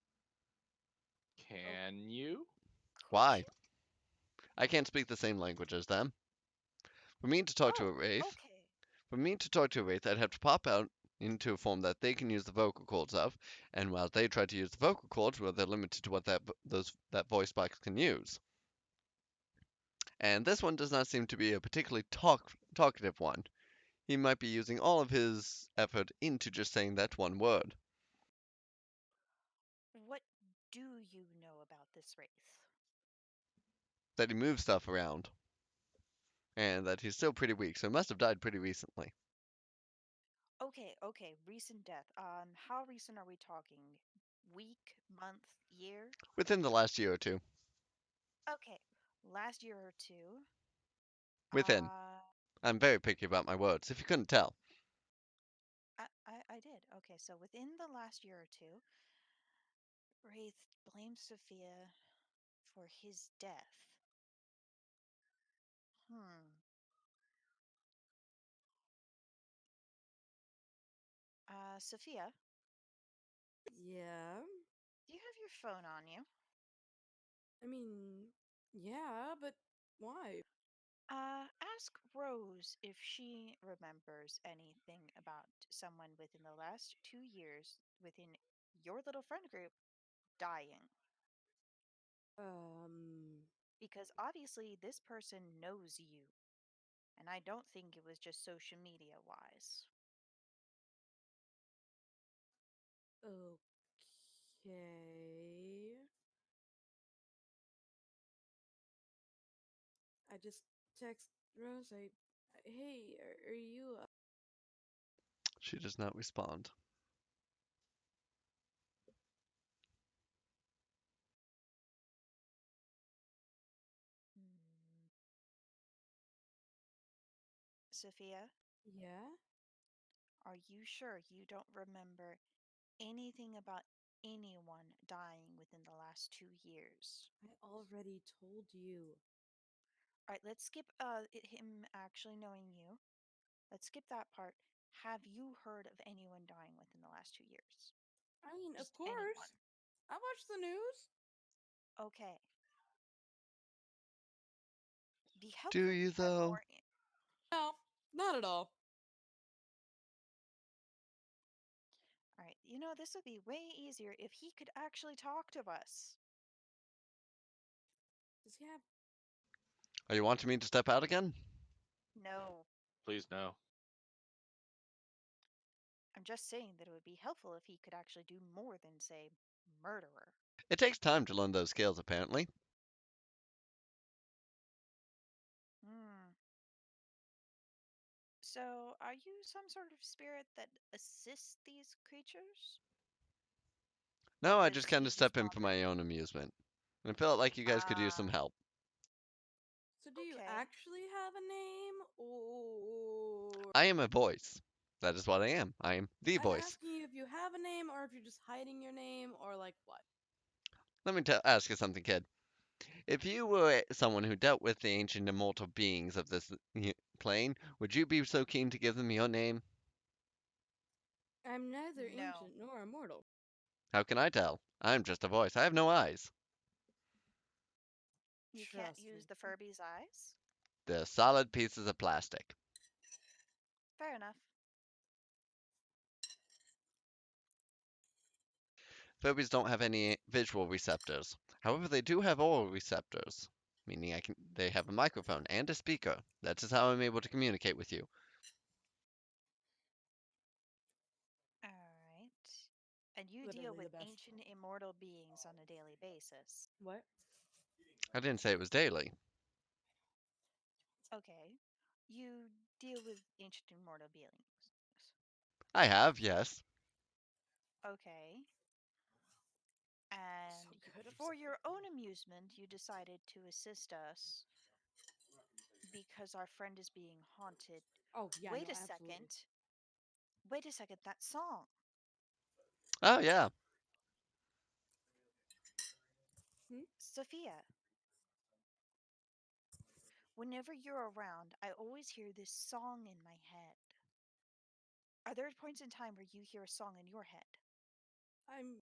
Oh, Can you? could Why? you? I can't speak the same language as them. For me to talk to a Oh, wraith, okay. I'd have to pop out into a form that they can use the vocal cords of, and while they try to use the vocal cords, well, they're limited to what that voice box can use. And this one does not seem to be a particularly talkative one. He might be using all of his effort into just saying that one word. What do you know about this wraith? That he moves stuff around, and that he's still pretty weak, so he must have died pretty recently. Okay, okay, recent death. How recent are we talking? Week, month, year? Within the last year or two. Okay, last year or two. Within. Uh, I'm very picky about my words, if you couldn't tell. I did. Okay, so within the last year or two, Wraith blames Sophia for his death. Hmm. Sophia, Yeah. do you have your phone on you? I mean, yeah, but why? Ask Rose if she remembers anything about someone within the last 2 years within your little friend group dying. Um. Because obviously this person knows you, and I don't think it was just social media wise. Okay. I just text Rose. Hey, are you? She does not respond. Hmm. Sophia, Yeah. are you sure you don't remember anything about anyone dying within the last 2 years? I already told you. All right, let's skip him actually knowing you. Let's skip that part. Have you heard of anyone dying within the last 2 years? I mean, of Just anyone. course. I watch the news. Okay. Be Do helpful if you you had though? more. No, not at all. This would be way easier if he could actually talk to us. Does he have? Are you wanting me to step out again? No, Please no. I'm just saying that it would be helpful if he could actually do more than say murderer. It takes time to learn those skills, apparently. Hmm. So, are you some sort of spirit that assists these creatures? No, Like I the just kind of siege step in for responder? my own amusement. And I felt like you guys could use some Ah, help. So do you okay. actually have a name, or I am a voice. That is what I am. I am the I'm voice. asking you if you have a name, or if you're just hiding your name, or like what? Let me ask you something, kid. If you were someone who dealt with the ancient immortal beings of this plane, would you be so keen to give them your name? I'm neither No, ancient nor immortal. How can I tell? I'm just a voice. I have no eyes. you can't Trust use me. the Furby's eyes? They're solid pieces of plastic. Fair enough. Phobies don't have any visual receptors. However, they do have oral receptors, meaning they have a microphone and a speaker. That is how I'm able to communicate with you. Alright. And you deal Literally the with best. ancient immortal beings on a daily basis. What? I didn't say it was daily. Okay. You deal with ancient immortal beings. I have, yes. Okay. So And good. I'm so for your own amusement, you decided to assist us because our friend is being haunted. Oh yeah, Wait no, a absolutely. second. Wait a second, that song. Oh, yeah. Hmm? Sophia, whenever you're around, I always hear this song in my head. Are there points in time where you hear a song in your head? I'm.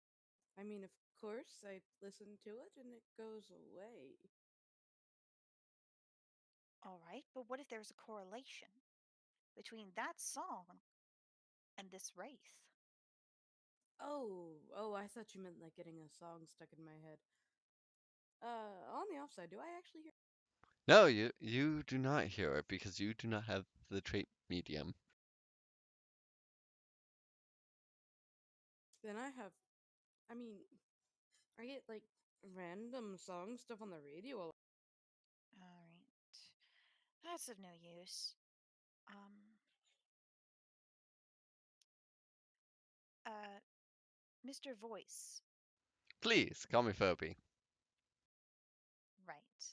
I mean, of course, I listen to it and it goes away. All right, but what if there's a correlation between that song and this wraith? Oh, I thought you meant like getting a song stuck in my head. On the offside, do I actually hear? No, you do not hear it because you do not have the trait medium. Then I have. I mean, I get like random song stuff on the radio. All right, that's of no use. Um, uh, Mr. Voice, Please, call me Phoebe. right.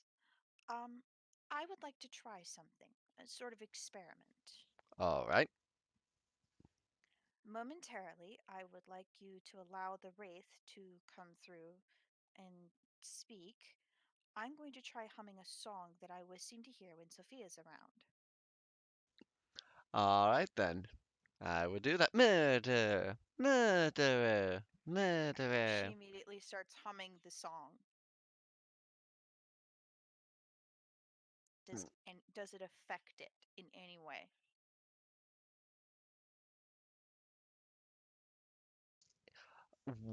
Um, I would like to try something, a sort of experiment. All right. Momentarily, I would like you to allow the wraith to come through and speak. I'm going to try humming a song that I always seem to hear when Sophia's around. All right then. I will do that. Murder! Murderer! She Murderer! immediately starts humming the song. Does it affect it in any way?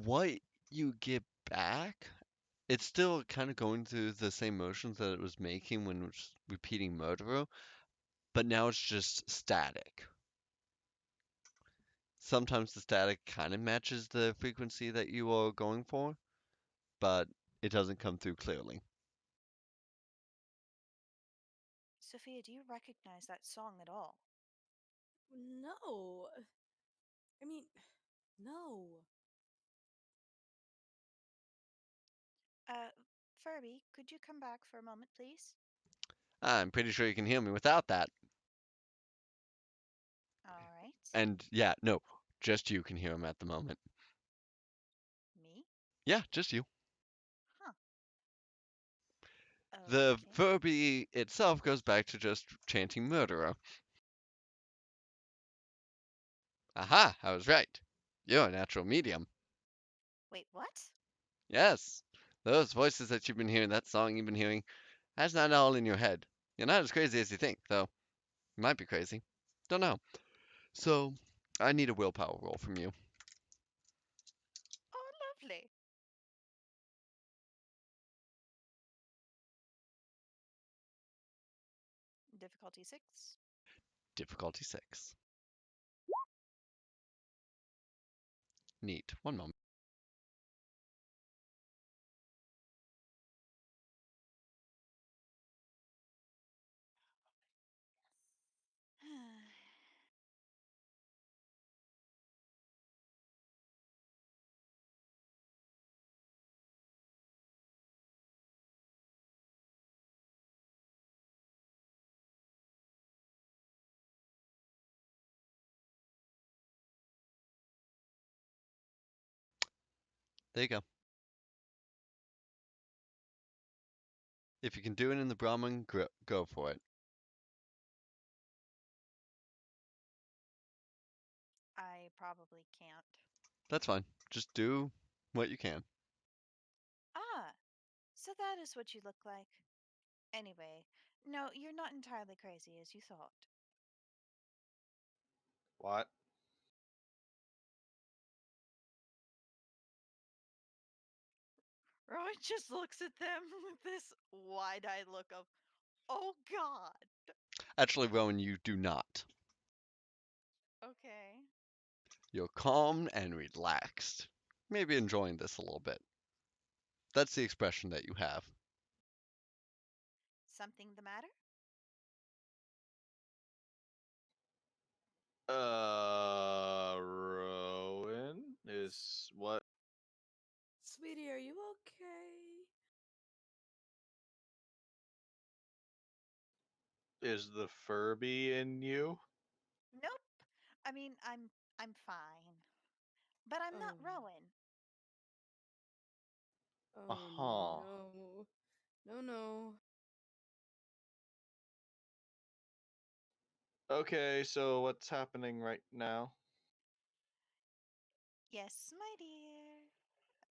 What you get back, it's still kind of going through the same motions that it was making when it was repeating murderer, but now it's just static. Sometimes the static kind of matches the frequency that you are going for, but it doesn't come through clearly. Sophia, do you recognize that song at all? No, I mean, no. Uh, Furby, could you come back for a moment, please? I'm pretty sure you can hear me without that. All right. And yeah, no, just you can hear him at the moment. Me? Yeah, just you. Huh. The Okay. Furby itself goes back to just chanting murderer. Aha, I was right. You're a natural medium. Wait, what? Yes. Those voices that you've been hearing, that song you've been hearing, that's not all in your head. You're not as crazy as you think, though. You might be crazy. Don't know. So, I need a willpower roll from you. Difficulty 6. Difficulty 6. Neat. One moment. There you go. If you can do it in the Brahmin, go for it. I probably can't. That's fine. Just do what you can. Ah, so that is what you look like. Anyway, no, you're not entirely crazy as you thought. What? Rowan just looks at them with this wide eyed look of, oh god. Actually, Rowan, you do not. Okay. You're calm and relaxed. Maybe enjoying this a little bit. That's the expression that you have. Something the matter? Rowan is what Sweetie, are you okay? is the Furby in you? Nope. I mean, I'm fine. But I'm not Oh, Rowan. oh Uh-huh. no. No, no. Okay, so what's happening right now? Yes, my dear.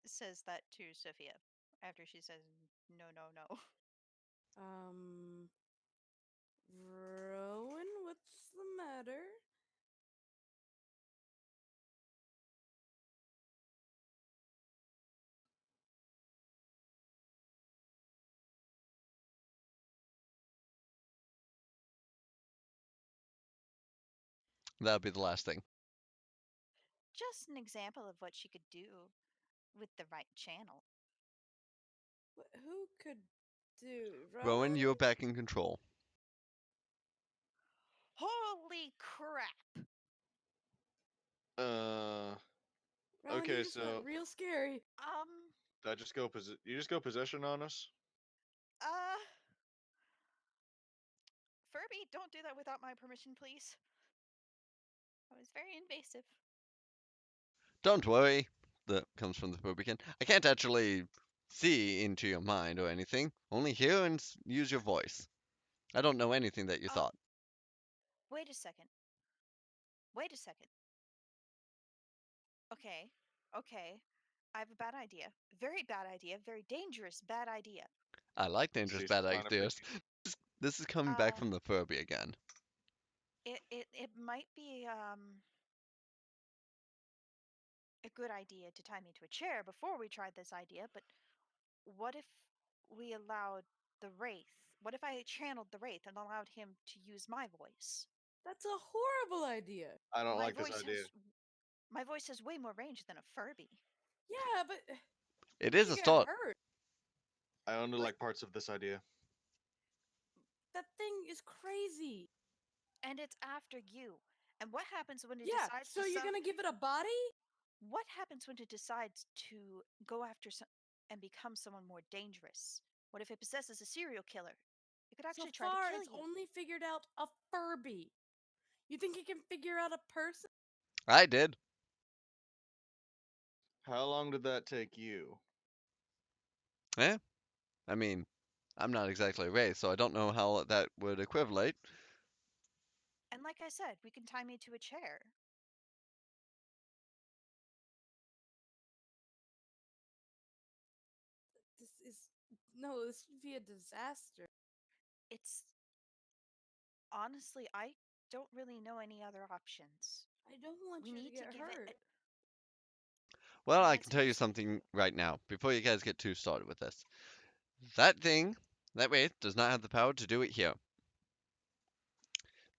Says that to Sophia after she says no, no, no. Um, Rowan, what's the matter? That'll be the last thing. Just an example of what she could do with the right channel. Who could do Rowan, Rowan? you're back in control. Holy crap! Uh, Rowan, you okay, just went so real scary. did I just go you just go possession on us? Uh, Furby, don't do that without my permission, please. That was very invasive. Don't worry. That comes from the Republican. I can't actually see into your mind or anything. Only hear and use your voice. I don't know anything that you Oh, thought. wait a second. Wait a second. Okay, okay. I have a bad idea. Very bad idea. Very dangerous bad idea. I like dangerous See, she's bad kind of ideas. freaking. This is coming back Uh, from the Furby again. it might be a good idea to tie me to a chair before we tried this idea, but what if we allowed the Wraith? What if I channeled the Wraith and allowed him to use my voice? That's a horrible idea. I don't My like this voice idea. has my voice has way more range than a Furby. Yeah, but It what if is you a get start. hurt? I only Like, like parts of this idea. that thing is crazy. And it's after you. And what happens when it Yeah, decides so to you're gonna give it a body? what happens when it decides to go after and become someone more dangerous? What if it possesses a serial killer? It could So actually try to far, kill it's you. only figured out a Furby. You think it can figure out a person? I did. How long did that take you? Eh? I mean, I'm not exactly a race, so I don't know how that would equivalate. And like I said, we can tie me to a chair. This is no. This would be a disaster. It's honestly, I don't really know any other options. I don't want We you to need to get give it hurt. Well, an I can answer tell to you Sophia. something right now, before you guys get too started with this. That thing, that wraith, does not have the power to do it here.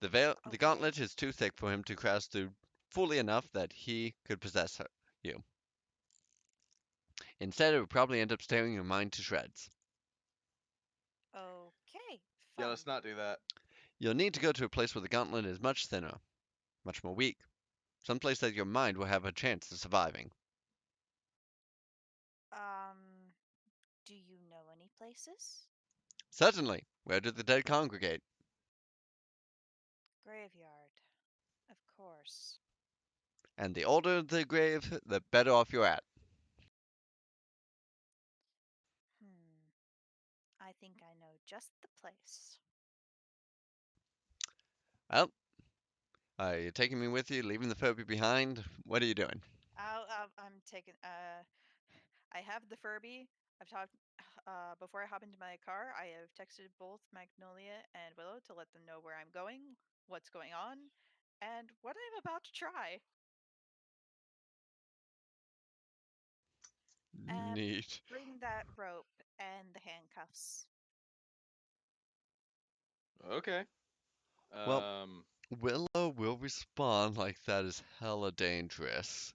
The Okay. gauntlet is too thick for him to crash through fully enough that he could possess you. Instead, it would probably end up tearing your mind to shreds. Okay. Yeah, Fun. let's not do that. You'll need to go to a place where the gauntlet is much thinner, much more weak. Someplace that your mind will have a chance of surviving. Um, do you know any places? Certainly. Where do the dead congregate? Graveyard. Of course. And the older the grave, the better off you're at. Hmm. I think I know just the place. Well, are you taking me with you, leaving the Furby behind? What are you doing? I'm taking. I have the Furby. I've talked. Before I hop into my car, I have texted both Magnolia and Willow to let them know where I'm going, what's going on, and what I'm about to try. Uh, Neat. Bring that rope and the handcuffs. Okay. Well, Um, Willow will respond like that is hella dangerous,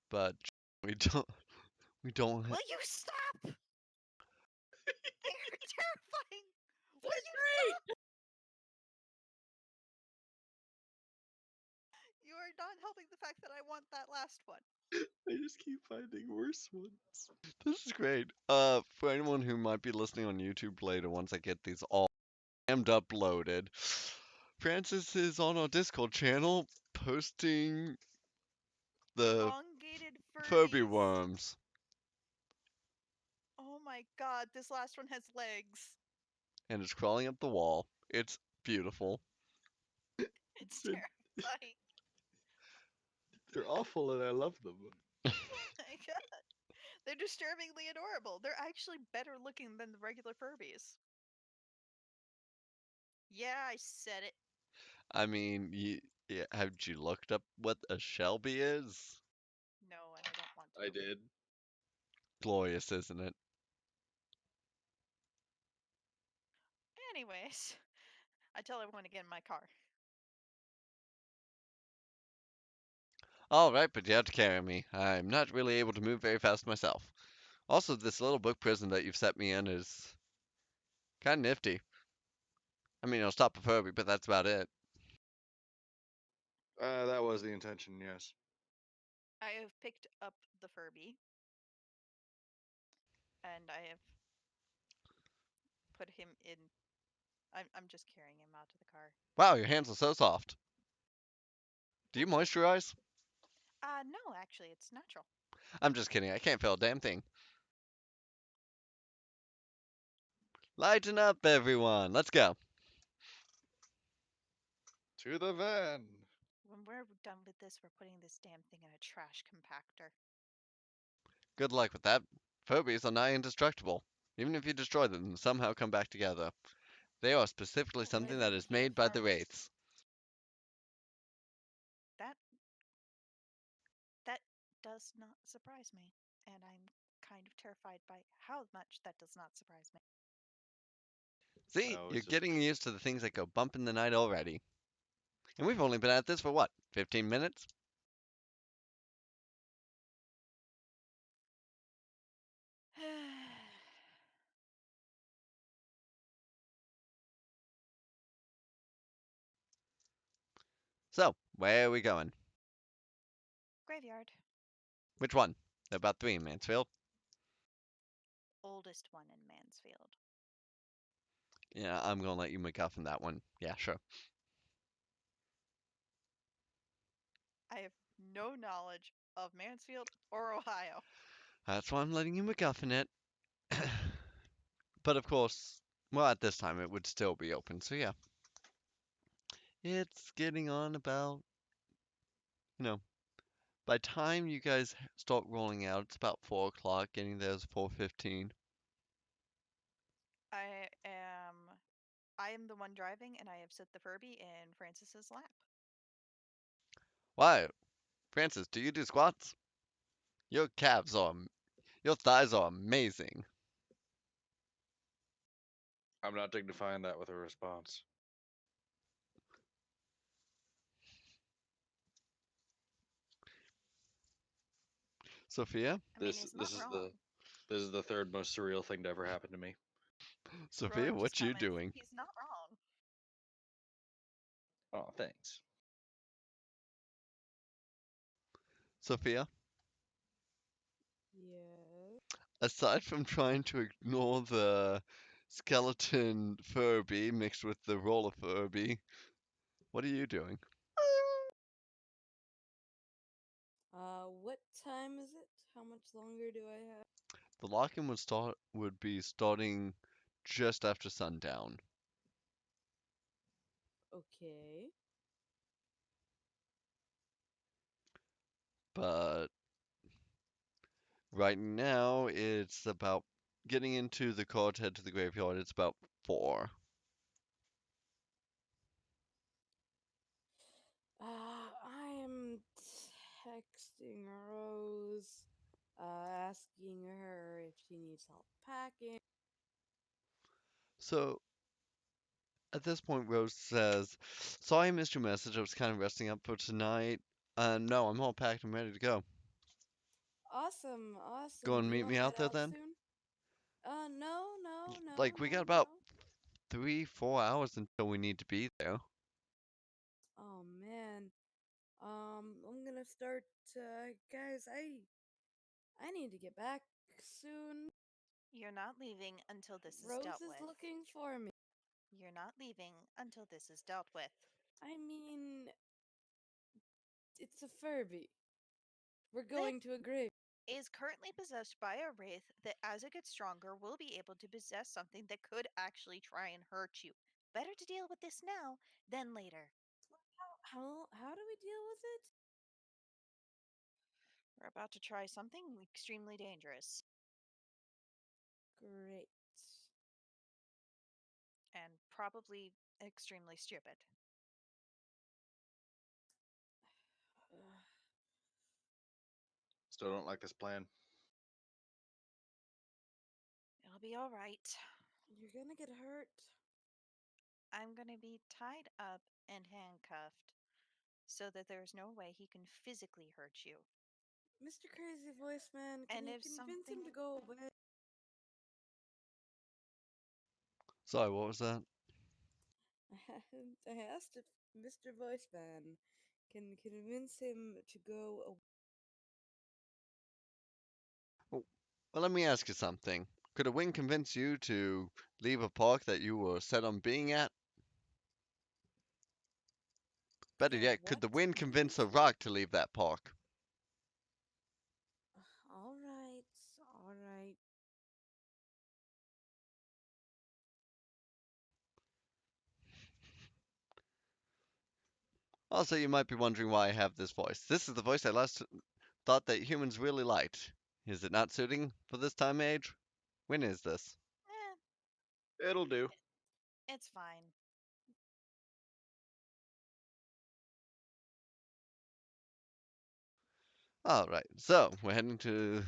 but we don't we don't Will you stop? They're terrifying. Will That's you stop? great! You are not helping the fact that I want that last one. I just keep finding worse ones. This is great. For anyone who might be listening on YouTube later, once I get these all jammed uploaded, Francis is on our Discord channel posting the Elongated Furby Furbies. worms, Oh my god, this last one has legs. and it's crawling up the wall. It's beautiful. It's they're, terrifying. they're awful and I love them. Oh my god. They're disturbingly adorable. They're actually better looking than the regular Furbies. Yeah, I said it. I mean, yeah, have you looked up what a Shelby is? No, and I don't want I to. did. Glorious, isn't it? Anyways, I tell everyone to get in my car. All right, but you have to carry me. I'm not really able to move very fast myself. Also, this little book prison that you've set me in is kind of nifty. I mean, it'll stop a Furby, but that's about it. That was the intention, yes. I have picked up the Furby and I have put him in. I'm just carrying him out to the car. Wow, your hands are so soft. Do you Thank you. moisturize? No, actually, it's natural. I'm just kidding. I can't feel a damn thing. Lighten up, everyone. Let's go. To the van. When we're done with this, we're putting this damn thing in a trash compactor. Good luck with that. Phobies are nigh indestructible. Even if you destroy them and somehow come back together. They are specifically something that Living is here made by the first. Wraiths. That that does not surprise me, and I'm kind of terrified by how much that does not surprise me. See, Oh, you're it's just getting used to the things that go bump in the night already. And we've only been at this for what, 15 minutes? So, where are we going? Graveyard. Which one? There are about three in Mansfield. Oldest one in Mansfield. Yeah, I'm gonna let you MacGuffin that one. Yeah, sure. I have no knowledge of Mansfield or Ohio. That's why I'm letting you MacGuffin it. But of course, well, at this time it would still be open, so yeah. It's getting on about, you know, by time you guys start rolling out, it's about 4 o'clock, getting there is 4:15. I am I am the one driving, and I have set the Furby in Francis's lap. Why, Francis, do you do squats? Your your thighs are amazing. I'm not dignifying that with a response. Sophia? I mean, he's This not is wrong. the third most surreal thing to ever happen to me. Sophia, Rowan just what you comments, doing? he's not wrong. Oh, thanks. Sophia? Yes. Aside from trying to ignore the skeleton Furby mixed with the roller Furby, what are you doing? What time is it? How much longer do I have? The lock-in would be starting just after sundown, Okay. but right now it's about getting into the car to head to the graveyard. It's about 4. I am texting Rose, asking her if she needs help packing. So at this point, Rose says, "Sorry I missed your message. I was kind of resting up for tonight. No, I'm all packed and ready to go. Awesome, Go awesome. and Do you meet want me to head out there out then? soon? No, no, no, Like, we got no, about no. 3, 4 hours until we need to be there." Oh man. I'm gonna start. Guys, I need to get back soon. You're not leaving until this is Rose dealt is with. looking for me. You're not leaving until this is dealt with. I mean, it's a Furby. We're That going to a grave. is currently possessed by a wraith that, as it gets stronger, will be able to possess something that could actually try and hurt you. Better to deal with this now than later. How do we deal with it? We're about to try something extremely dangerous Great. and probably extremely stupid. Still don't like this plan. It'll be all right. You're gonna get hurt. I'm going to be tied up and handcuffed so that there's no way he can physically hurt you. Mr. Crazy Voice Man, can And you if convince something him to go away? Sorry, what was that? I asked if Mr. Voice Man can convince him to go away. Oh, well, let me ask you something. Could a wind convince you to leave a park that you were set on being at? Better The yet, could what the wind convince convince a me? rock to leave that park? Alright, alright. Also, you might be wondering why I have this voice. This is the voice I last thought that humans really liked. Is it not suiting for this time of age? When is this? eh, It'll do. it's fine. All right, so we're heading to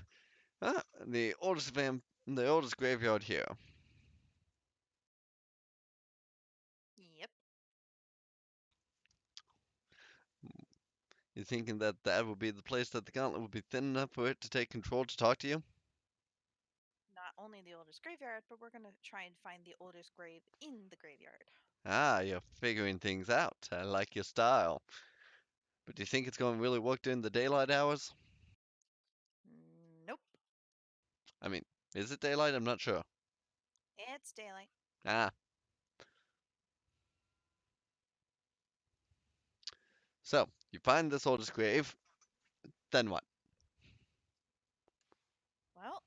the oldest graveyard here. Yep. You thinking that that would be the place that the gauntlet would be thin enough for it to take control to talk to you? Not only the oldest graveyard, but we're going to try and find the oldest grave in the graveyard. Ah, you're figuring things out. I like your style. But do you think it's going to really work during the daylight hours? Nope. I mean, is it daylight? I'm not sure. It's daylight. Ah, so you find this oldest grave, then what? Well,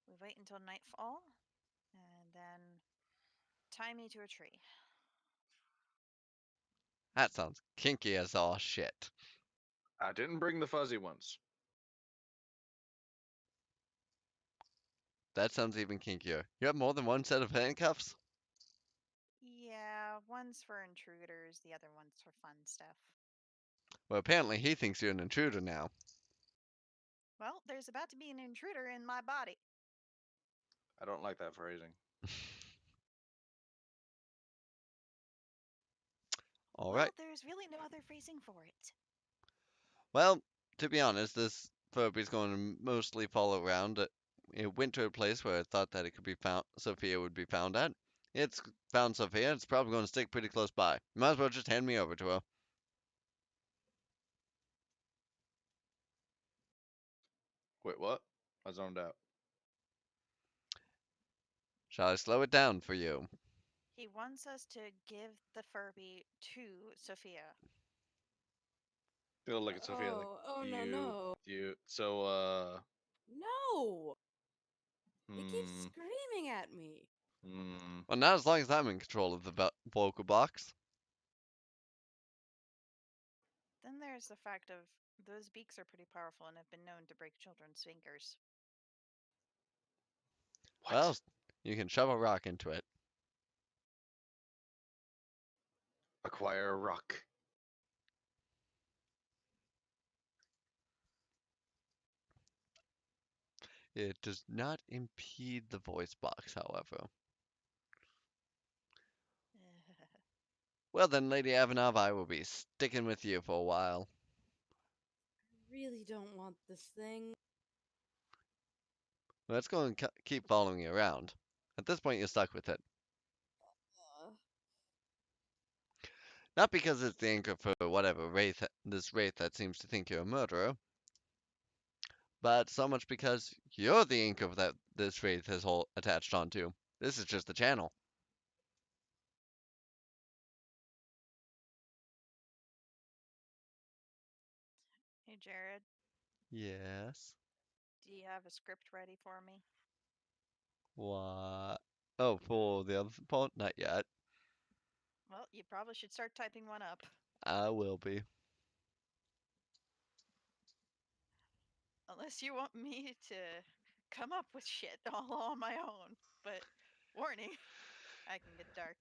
we wait until nightfall and then tie me to a tree. That sounds kinky as all shit. I didn't bring the fuzzy ones. That sounds even kinkier. You have more than one set of handcuffs? Yeah, one's for intruders, the other one's for fun stuff. Well, apparently he thinks you're an intruder now. Well, there's about to be an intruder in my body. I don't like that phrasing. All Well, right. there's really no other phrasing for it. Well, to be honest, this Furby's going to mostly follow around. It went to a place where it thought that it could be found. Sophia would be found at. It's found Sophia. It's probably going to stick pretty close by. Might as well just hand me over to her. Wait, what? I zoned out. Shall I slow it down for you? He wants us to give the Furby to Sophia. You'll look at Sophia like, Oh do no you, no do you, so, no! He keeps hmm, screaming at me. hmm. Well, not as long as I'm in control of the vocal box. Then there's the fact of those beaks are pretty powerful and have been known to break children's fingers. Well, What? you can shove a rock into it. Acquire a rock. It does not impede the voice box, however. Well then, Lady Avanov, I will be sticking with you for a while. I really don't want this thing. Let's go and keep following you around. At this point, you're stuck with it. Uh, Not because it's the anchor for whatever this wraith that seems to think you're a murderer, but so much because you're the anchor that this wraith is all attached onto. This is just the channel. Hey, Jared, Yes. do you have a script ready for me? What? Oh, for the other part? Not yet. Well, you probably should start typing one up. I will be. Unless you want me to come up with shit all on my own. But warning, I can get dark.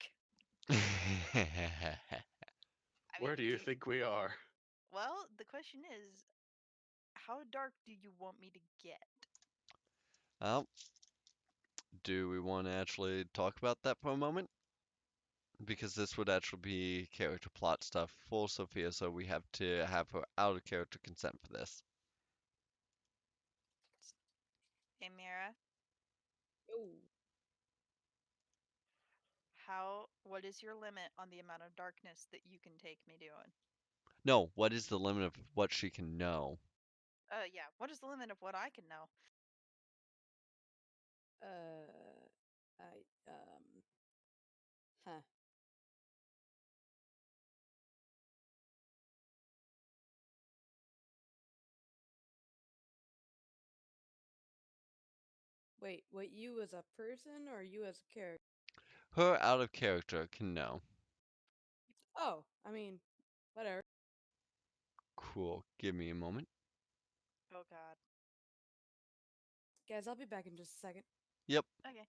I mean, Where do you think we are? well, the question is, how dark do you want me to get? Well, do we want to actually talk about that for a moment? Because this would actually be character plot stuff for Sophia, so we have to have her out of character consent for this. Hey, Mira, oh, what is your limit on the amount of darkness that you can take me doing? No, what is the limit of what she can know? Yeah, what is the limit of what I can know? uh, I huh. Wait, what, you as a person or you as a character? Her out of character can know. Oh, I mean, whatever. Cool. Give me a moment. Oh, God. Guys, I'll be back in just a second. Yep, Okay.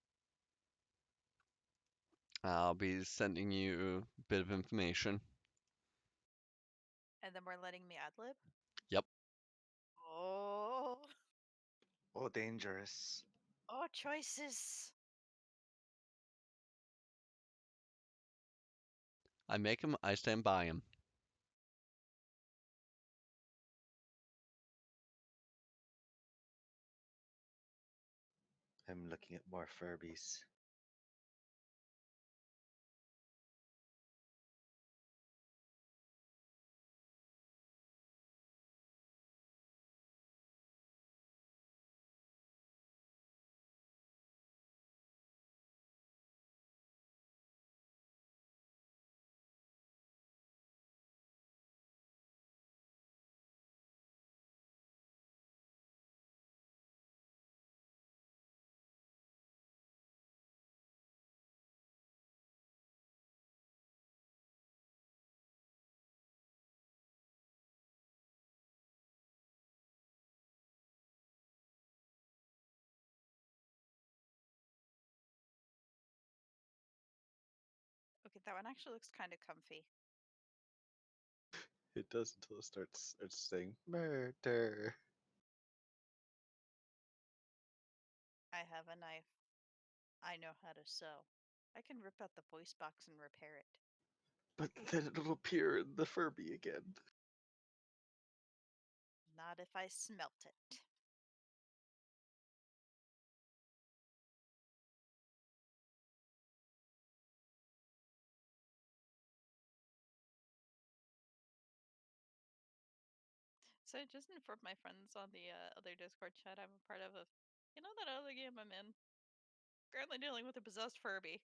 I'll be sending you a bit of information. And then we're letting me ad lib? Yep. Oh, Oh, dangerous. oh, choices. I make him, I stand by him. I'm looking at more Furbies. Okay, that one actually looks kind of comfy. It does until it starts saying murder. I have a knife. I know how to sew. I can rip out the voice box and repair it. But then it'll appear in the Furby again. Not if I smelt it. So I just informed my friends on the other Discord chat I'm a part of. You know that other game I'm in? Currently dealing with a possessed Furby.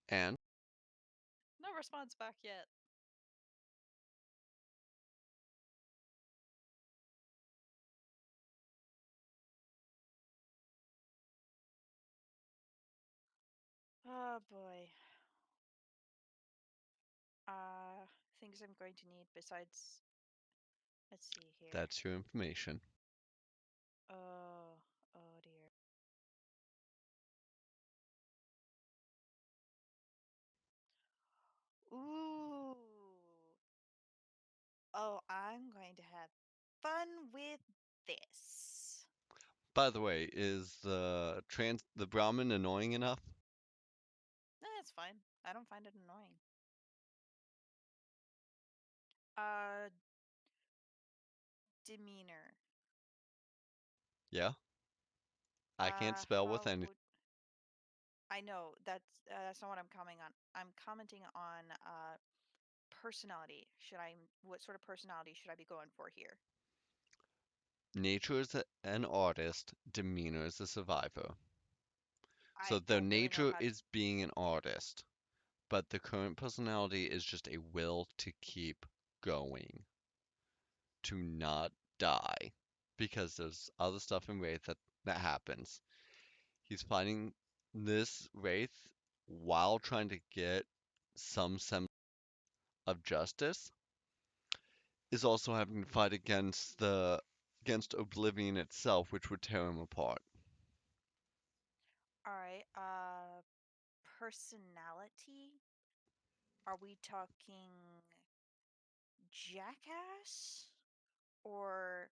And No response back yet. Oh boy. Things I'm going to need besides. Let's see here. that's your information. Oh, oh dear. Ooh. Oh, I'm going to have fun with this. By the way, is the Brahmin annoying enough? It's fine. I don't find it annoying. Uh, demeanor. Yeah, I can't spell with How any. would I know that's not what I'm commenting on. I'm commenting on personality. What sort of personality should I be going for here? Nature is an artist, demeanor is a survivor. I So their don't really know nature how to. is being an artist, but the current personality is just a will to keep going, to not die, because there's other stuff in Wraith that happens. He's fighting this Wraith while trying to get some semblance of justice, is also having to fight against Oblivion itself, which would tear him apart. All right. Personality. Are we talking jackass or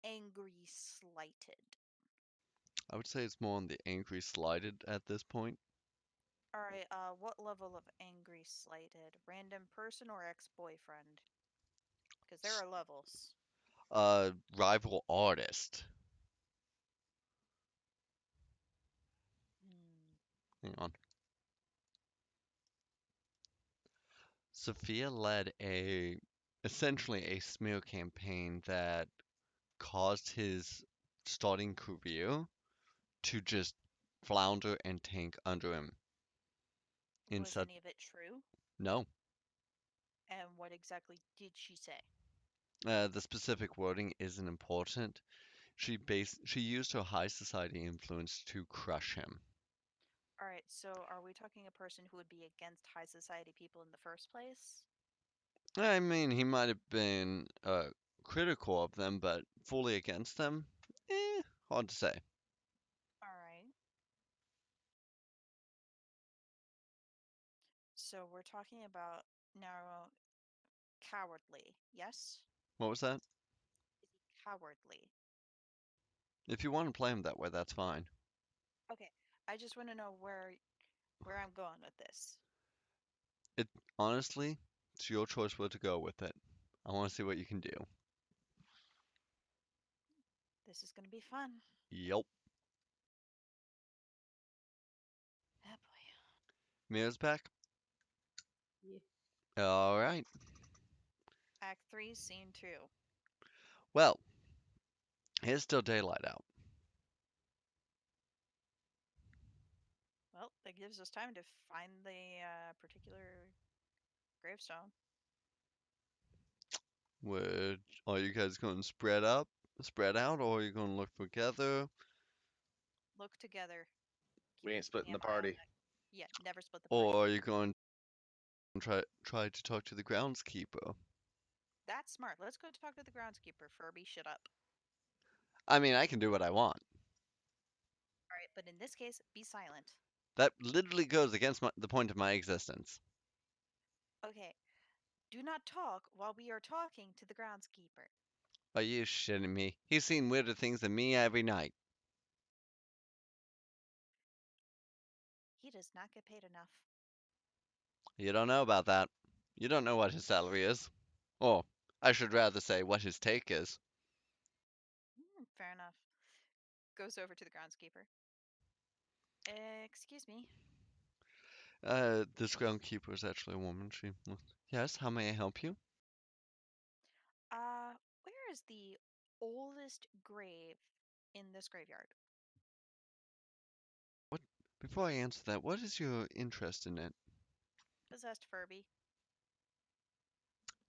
angry slighted? I would say it's more on the angry slighted at this point. All right. What level of angry slighted? Random person or ex-boyfriend? Because there S- are levels. Rival artist. Hmm. Hang on. Sophia led essentially a smear campaign that caused his starting career to just flounder and tank under him. In Was such any of it true? no, And what exactly did she say? the specific wording isn't important. She used her high society influence to crush him. All right, so are we talking a person who would be against high society people in the first place? I mean, he might have been critical of them, but fully against them, hard to say. All right. So we're talking about now cowardly. Yes? What was that? Is he cowardly? If you want to play him that way, that's fine. Okay. I just want to know where I'm going with this. It honestly, it's your choice where to go with it. I want to see what you can do. This is going to be fun. Yep. Oh boy. Mira's back. Yeah. All right. Act 3, Scene 2. Well, it's still daylight out. Well, that gives us time to find the particular gravestone. Would are you guys going to spread out, or are you going to look together, Look together. We ain't Keeping splitting the an eye on party. that. Yeah, never split the or party. are you going to try to talk to the groundskeeper? That's smart. Let's go talk to the groundskeeper. Furby, shut up. I mean, I can do what I want. All right, but in this case, be silent. That literally goes against the point of my existence. Okay, do not talk while we are talking to the groundskeeper. Are you shitting me? He's seen weirder things than me every night. He does not get paid enough. You don't know about that. You don't know what his salary is. Or I should rather say what his take is. Fair enough. Goes over to the groundskeeper. Excuse me. This groundkeeper is actually a woman. Yes, how may I help you? Where is the oldest grave in this graveyard? What? Before I answer that, what is your interest in it? Possessed Furby.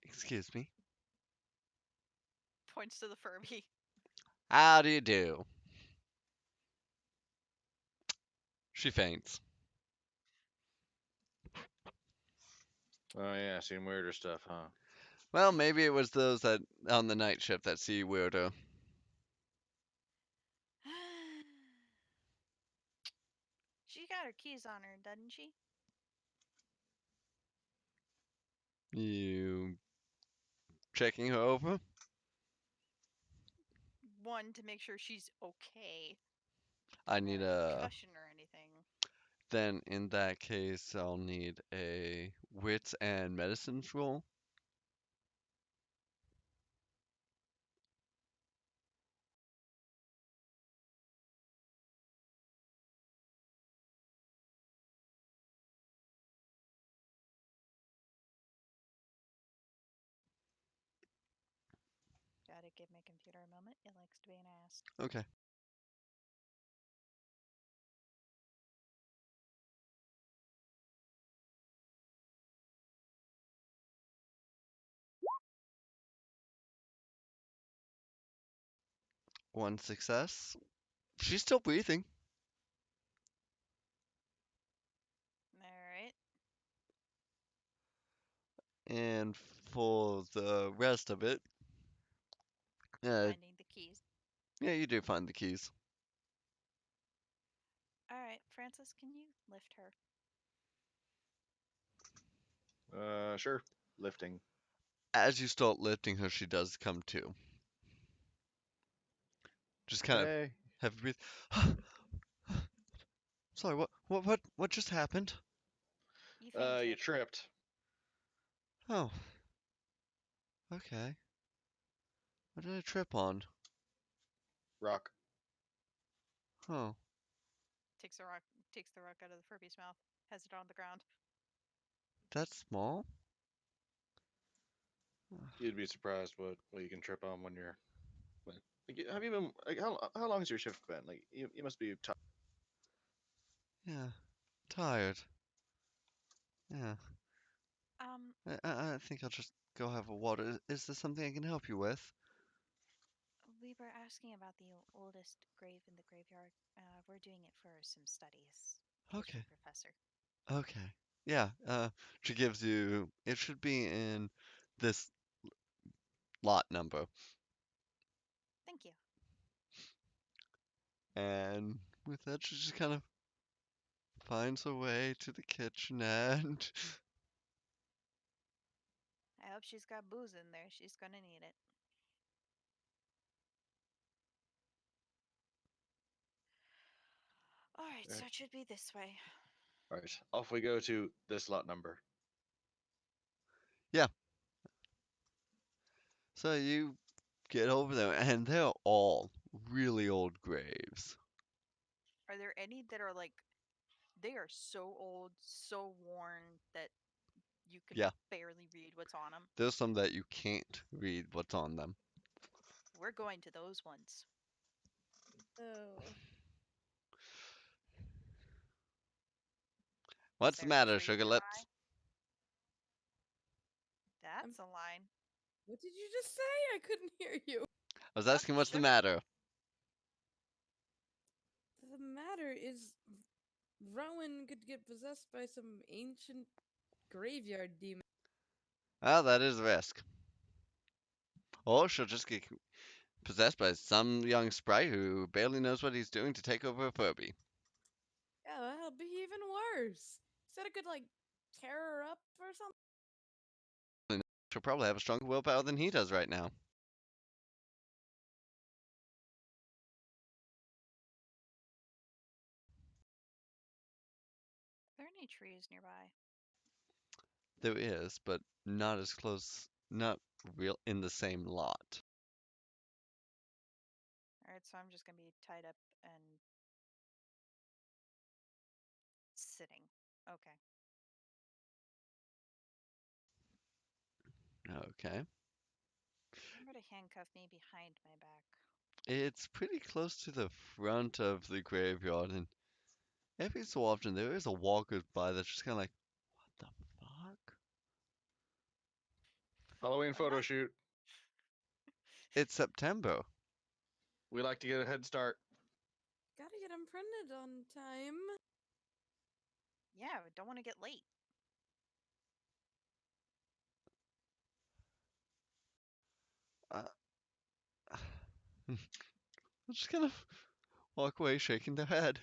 Excuse me. Points to the Furby. How do you do? She faints. Oh yeah, seen weirder stuff, huh? Well, maybe it was those that on the night shift that see weirder. She got her keys on her, doesn't she? You checking her over? One, to make sure she's okay. I Or need a a. concussion or anything. Then in that case, I'll need a wits and medicines roll. Gotta give my computer a moment. It likes to be an ass. Okay. One success. She's still breathing. Alright. And for the rest of it, uh, Finding the keys. yeah, you do find the keys. Alright, Francis, can you lift her? Sure. Lifting. As you start lifting her, she does come to. Just kind of Hey. heavy breathe. Sorry, what just happened? You You fainted. tripped. Oh, okay. What did I trip on? Rock. Oh, Takes the rock out of the Furby's mouth. Has it on the ground. that's small? You'd be surprised what you can trip on when you're. Like, have you been? Like, how long has your shift been? Like, you must be tired. Yeah, tired. Yeah, Um, I think I'll just go have a water. Is there something I can help you with? we were asking about the oldest grave in the graveyard. We're doing it for some studies. History Okay, professor. okay. Yeah, she gives you, it should be in this lot number. Thank you. And with that, she just kind of finds her way to the kitchen and I hope she's got booze in there. She's gonna need it. Alright, All so right. it should be this way. All right. Off we go to this lot number. yeah. So you get over there, and they're all really old graves. Are there any that are like, they are so old, so worn that you can Yeah, barely read what's on them? there's some that you can't read what's on them. We're going to those ones. Oh. Is What's the there a matter, tree Sugar nearby? Lips? That's a line. What did you just say? I couldn't hear you. I was asking what's the Sugar. matter. The matter is, Rowan could get possessed by some ancient graveyard demon. Well, that is a risk. Or she'll just get possessed by some young sprite who barely knows what he's doing to take over a Furby. Yeah, that'll be even worse. Said it could like tear her up or something. She'll probably have a stronger willpower than he does right now. Are there any trees nearby? There is, but not as close. not real in the same lot. Alright, so I'm just gonna be tied up and sitting. Okay. Okay. Remember to handcuff me behind my back. It's pretty close to the front of the graveyard, and every so often there is a walker by that's just kind of like, what the fuck? Halloween I'm photo not. shoot. It's September. We like to get a head start. Gotta get them printed on time. Yeah, I don't want to get late. Uh, I'm just gonna walk away shaking their head.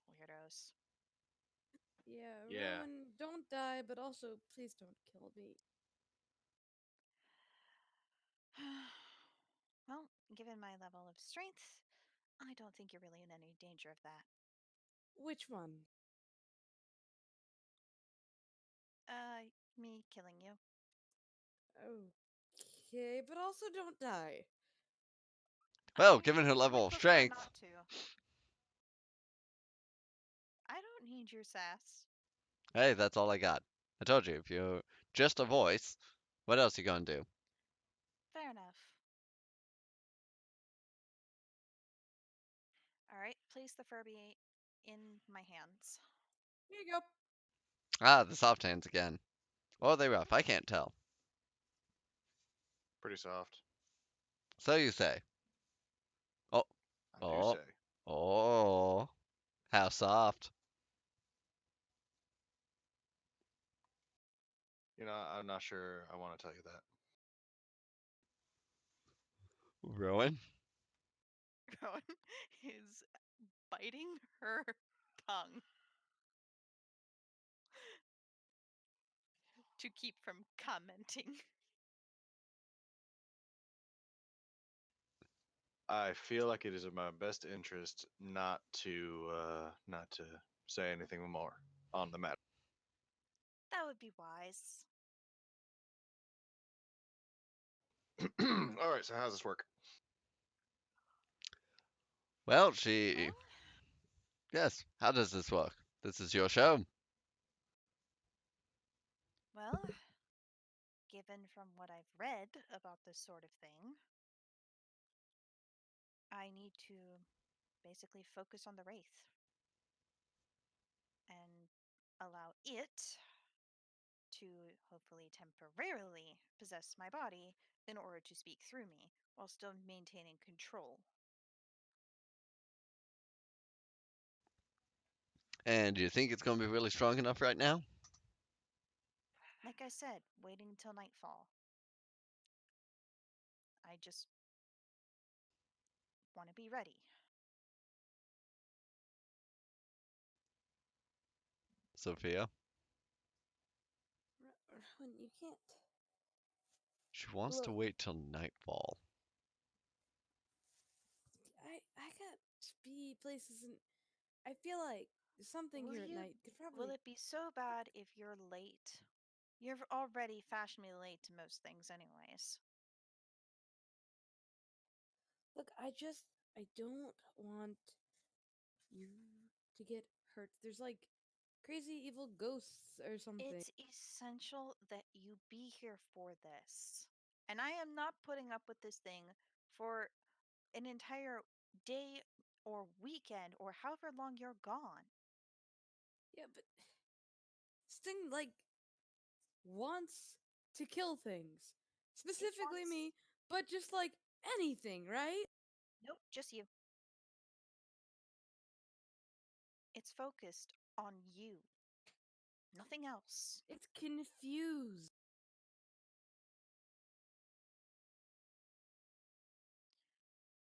Weirdos. Yeah, Yeah. Rowan, don't die, but also please don't kill me. Well, given my level of strength, I don't think you're really in any danger of that. Which one? Me killing you. Okay, but also don't die. Well, I given her would level of prefer strength, not to. I don't need your sass. hey, that's all I got. I told you, if you're just a voice, what else you gonna do? Fair enough. Alright, place the Furby in my hands. Here you go. Ah, the soft hands again. Or are they rough? I can't tell. Pretty soft. So you say. Oh, I do oh, say. oh. How soft. I'm not sure I want to tell you that. Rowan? Rowan is biting her tongue to keep from commenting. I feel like it is in my best interest not to say anything more on the matter. That would be wise. All right, so how's this work? Well, she. Well, Yes, how does this work? This is your show. well, given from what I've read about this sort of thing, I need to basically focus on the Wraith and allow it to hopefully temporarily possess my body in order to speak through me while still maintaining control. And do you think it's gonna be really strong enough right now? Like I said, waiting until nightfall. I just want to be ready. Sophia? Rowan, you can't. She wants to Look, wait till nightfall. I got to be places, and I feel like something Will here at you? night could Will probably. it be so bad if you're late? You're already fashionably late to most things, anyways. Look, I don't want you to get hurt. There's like crazy evil ghosts or something. It's essential that you be here for this. And I am not putting up with this thing for an entire day or weekend or however long you're gone. Yeah, but Sting like wants to kill things. It Specifically wants. me, but just like anything, right? Nope, just you. It's focused on you, nothing else. It's confused.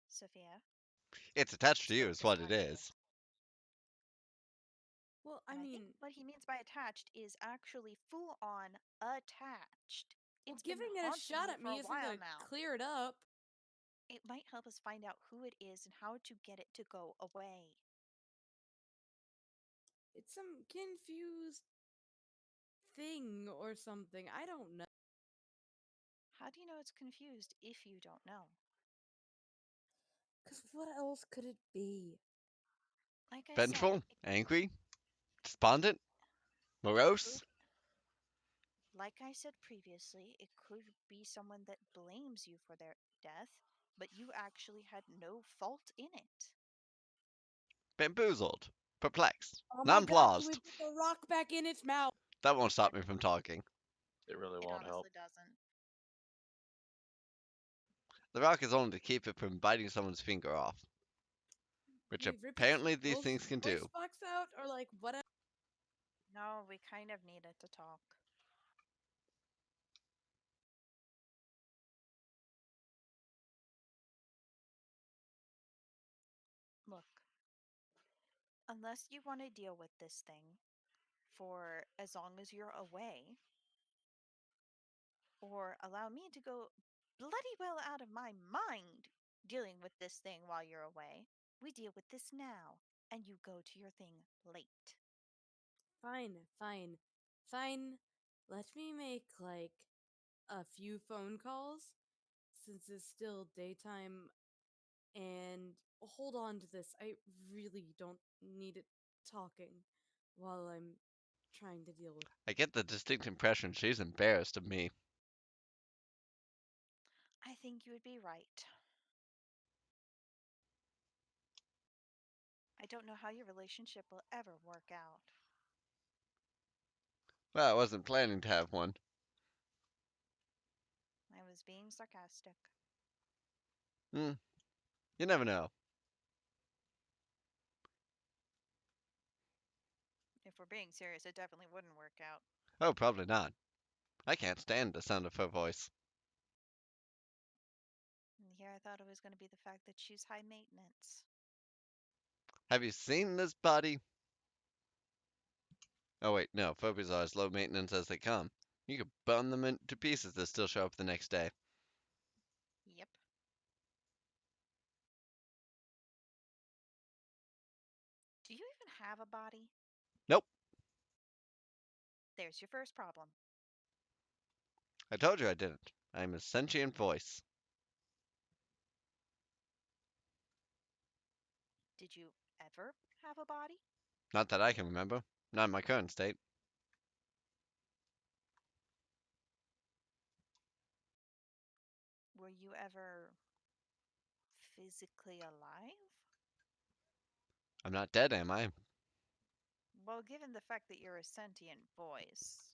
Sophia, It's attached it's to you, is focused what it on you. is. Well, I And I think mean, what he means by attached is actually full on attached. well, It's been giving it a haunting shot you at for a me isn't while gonna now. clear it up. It might help us find out who it is and how to get it to go away. It's some confused thing or something. I don't know. How do you know it's confused if you don't know? Because what else could it be? Like I said, Vengeful? Angry? Despondent? it Morose? could, like I said previously, it could be someone that blames you for their death, but you actually had no fault in it. Bamboozled? Perplexed? Oh my god, can we Nonplussed? put the rock back in its mouth? That won't stop me from talking. It really It won't help. honestly doesn't. The rock is only to keep it from biting someone's finger off, which We rip its apparently these things can voice do. box out or like whatever? No, we kind of needed to talk. Look, unless you want to deal with this thing for as long as you're away, or allow me to go bloody well out of my mind dealing with this thing while you're away, we deal with this now, and you go to your thing late. Fine, fine, fine. Let me make like a few phone calls since it's still daytime and hold on to this. I really don't need it talking while I'm trying to deal with. I get the distinct impression she's embarrassed of me. I think you would be right. I don't know how your relationship will ever work out. Well, I wasn't planning to have one. I was being sarcastic. Hmm, you never know. If we're being serious, it definitely wouldn't work out. Oh, probably not. I can't stand the sound of her voice. And here I thought it was going to be the fact that she's high maintenance. Have you seen this body? Oh wait, no, phobias are as low maintenance as they come. You could burn them into pieces that still show up the next day. Yep. Do you even have a body? Nope, There's your first problem. I told you I didn't. I'm a sentient voice. Did you ever have a body? Not that I can remember. Not in my current state. Were you ever physically alive? I'm not dead, am I? Well, given the fact that you're a sentient voice,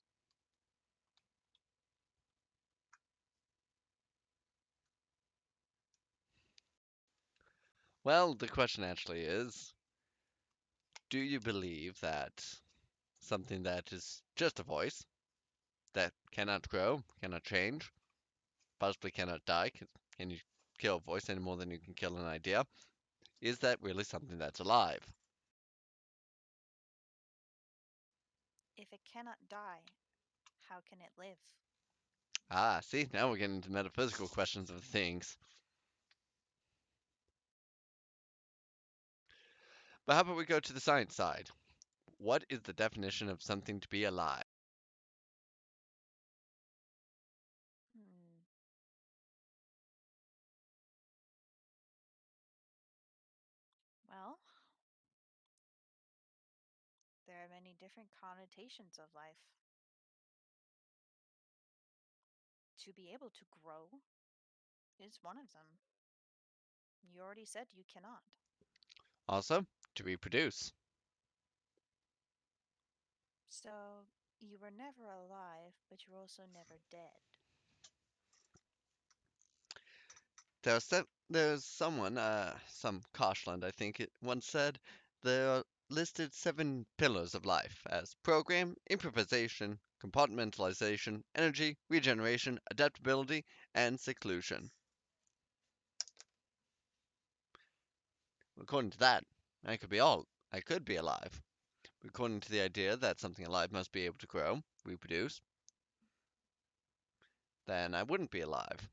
Well, the question actually is, do you believe that something that is just a voice, that cannot grow, cannot change, possibly cannot die, 'cause can you kill a voice any more than you can kill an idea? Is that really something that's alive? if it cannot die, how can it live? Ah, see, now we're getting into metaphysical questions of things. But how about we go to the science side? What is the definition of something to be alive? Hmm. Well, there are many different connotations of life. To be able to grow is one of them. You already said you cannot. Also, to reproduce. So you were never alive, but you're also never dead. There's someone, some Koshland, I think it once said, there are listed 7 pillars of life as program, improvisation, compartmentalization, energy, regeneration, adaptability, and seclusion. According to that, I could be alive. According to the idea that something alive must be able to grow, reproduce, then I wouldn't be alive.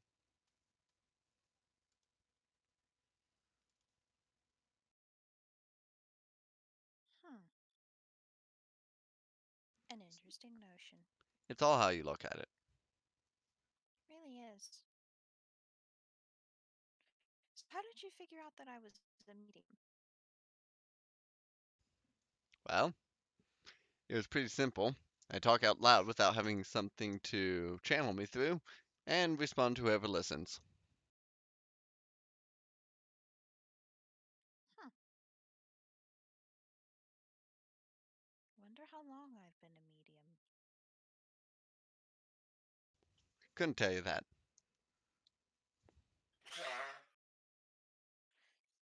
Hmm. An interesting notion. It's all how you look at it. Really is. So how did you figure out that I was a medium? Well, it was pretty simple. I talk out loud without having something to channel me through, and respond to whoever listens. Huh. Wonder how long I've been a medium. Couldn't tell you that.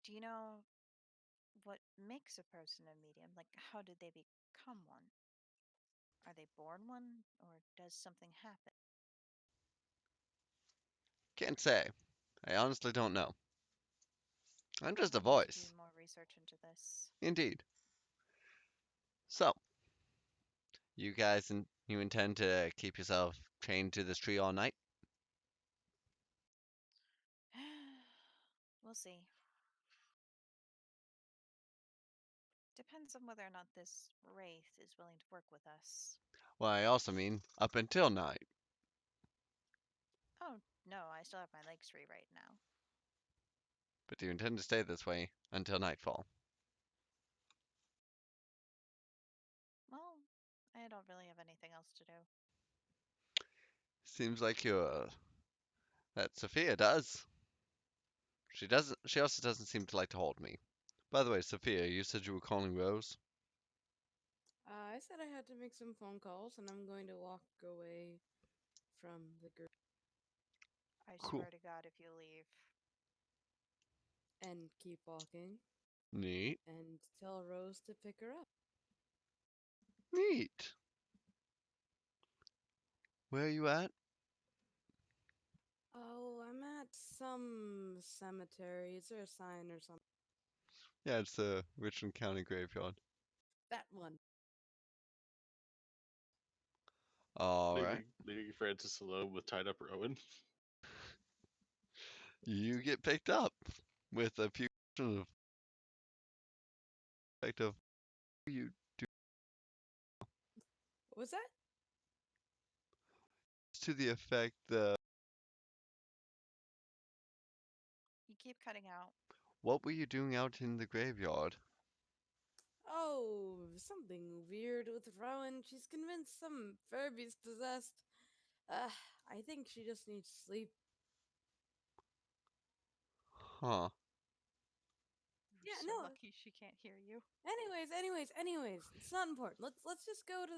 Do you know what makes a person a medium? Like, how did they become one? Are they born one, or does something happen? Can't say. I honestly don't know. I'm just a I'll need to do voice. more research into this. Indeed. So, you intend to keep yourself chained to this tree all night? We'll see. Depends on whether or not this wraith is willing to work with us. Well, I also mean up until night. Oh, no, I still have my legs free right now. But do you intend to stay this way until nightfall? Well, I don't really have anything else to do. Seems like that Sophia does. She also doesn't seem to like to hold me. By the way, Sophia, you said you were calling Rose? I said I had to make some phone calls, and I'm going to walk away from the group I Cool. swear to God, if you leave. and keep walking Neat. and tell Rose to pick her up. Neat. Where are you at? Oh, I'm at some cemetery. Is there a sign or something? Yeah, it's the Richland County Graveyard. That one. Alright. Leaving Francis alone with tied up Rowan. You get picked up with a few questions of effect of you do What was that? to the effect the You keep cutting out. what were you doing out in the graveyard? Oh, something weird with Rowan. She's convinced some Furby's possessed. I think she just needs sleep. Huh. We're Yeah, so no. lucky she can't hear you. Anyways, it's not important. Let's just go to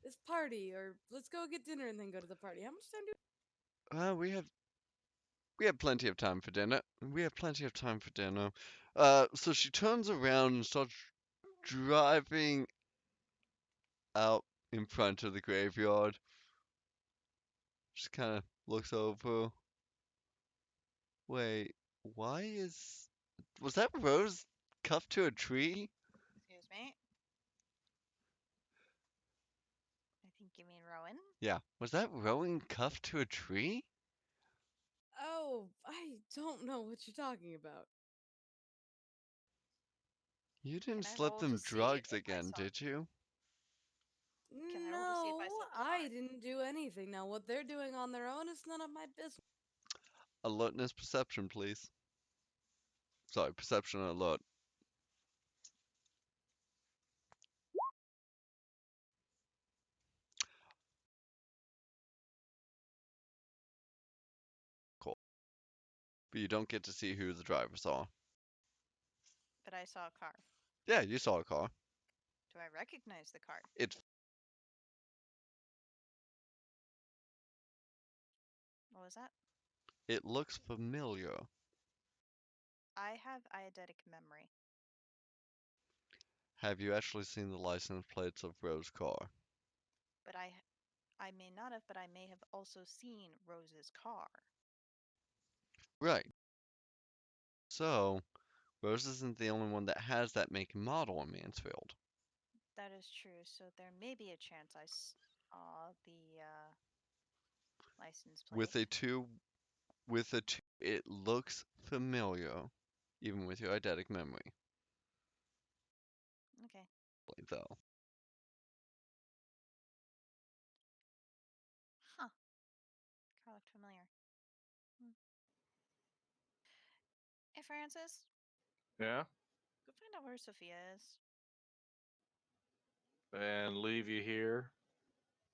this party, or let's go get dinner and then go to the party. How much time do? We have plenty of time for dinner. We have plenty of time for dinner. So she turns around and starts driving out in front of the graveyard. Just kind of looks over. Wait, why is was that Rose cuffed to a tree? Excuse me. I think you mean Rowan. Yeah, was that Rowan cuffed to a tree? Oh, I don't know what you're talking about. You Can didn't I slip roll to them see drugs if I again, saw? did you? Can I roll to see if I No, saw the car? I didn't do anything. Now, what they're doing on their own is none of my business. Alertness perception, please. Sorry, perception and alert. Cool. But you don't get to see who the drivers are. But I saw a car. Yeah, you saw a car. Do I recognize the car? It What was that? it looks familiar. I have eidetic memory. Have you actually seen the license plates of Rose's car? But I may not have, but I may have also seen Rose's car. Right. So, Rose isn't the only one that has that make and model in Mansfield. That is true. So there may be a chance I saw the license plate. With a two, it looks familiar, even with your eidetic memory, Okay. though. Francis? Yeah, Go find out where Sophia is. and leave you here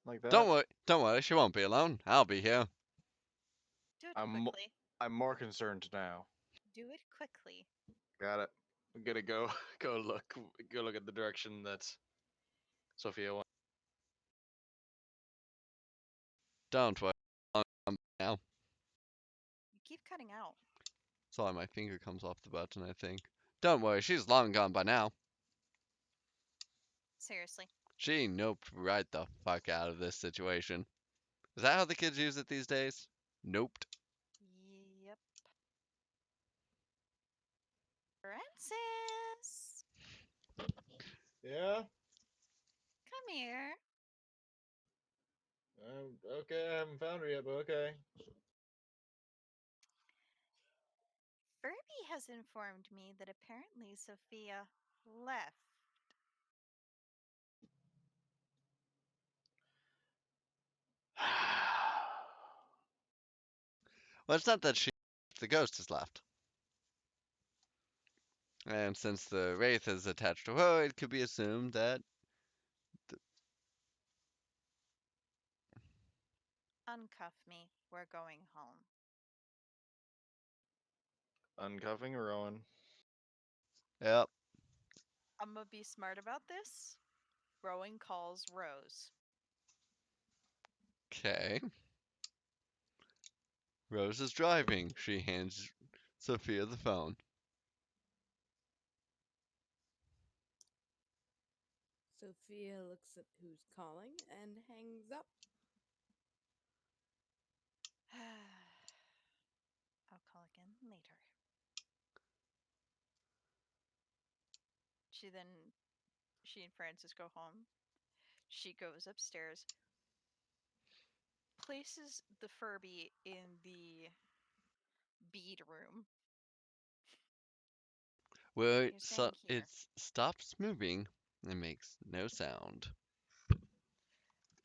like that. Don't worry, she won't be alone. I'll be here. Do it I'm quickly. I'm more concerned now. Do it quickly. Got it. I'm gonna go go look at the direction that Sophia went. Don't worry. I'm now. You keep cutting out. Sorry, my finger comes off the button, I think. Don't worry, she's long gone by now. Seriously. She noped right the fuck out of this situation. Is that how the kids use it these days? Noped. Yep. Francis! Yeah. Come here. Okay. I haven't found her yet, but okay. Furby has informed me that apparently Sophia left. Well, it's not that she. The ghost has left. And since the wraith is attached to her, it could be assumed that. Uncuff me. We're going home. Uncuffing Rowan. Yep. I'm gonna be smart about this. Rowan calls Rose. Okay. Rose is driving. She hands Sophia the phone. Sophia looks at who's calling and hangs up. I'll call again later. She and Francis go home. She goes upstairs, places the Furby in the bead room. Where You're staying it here. stops moving and makes no sound.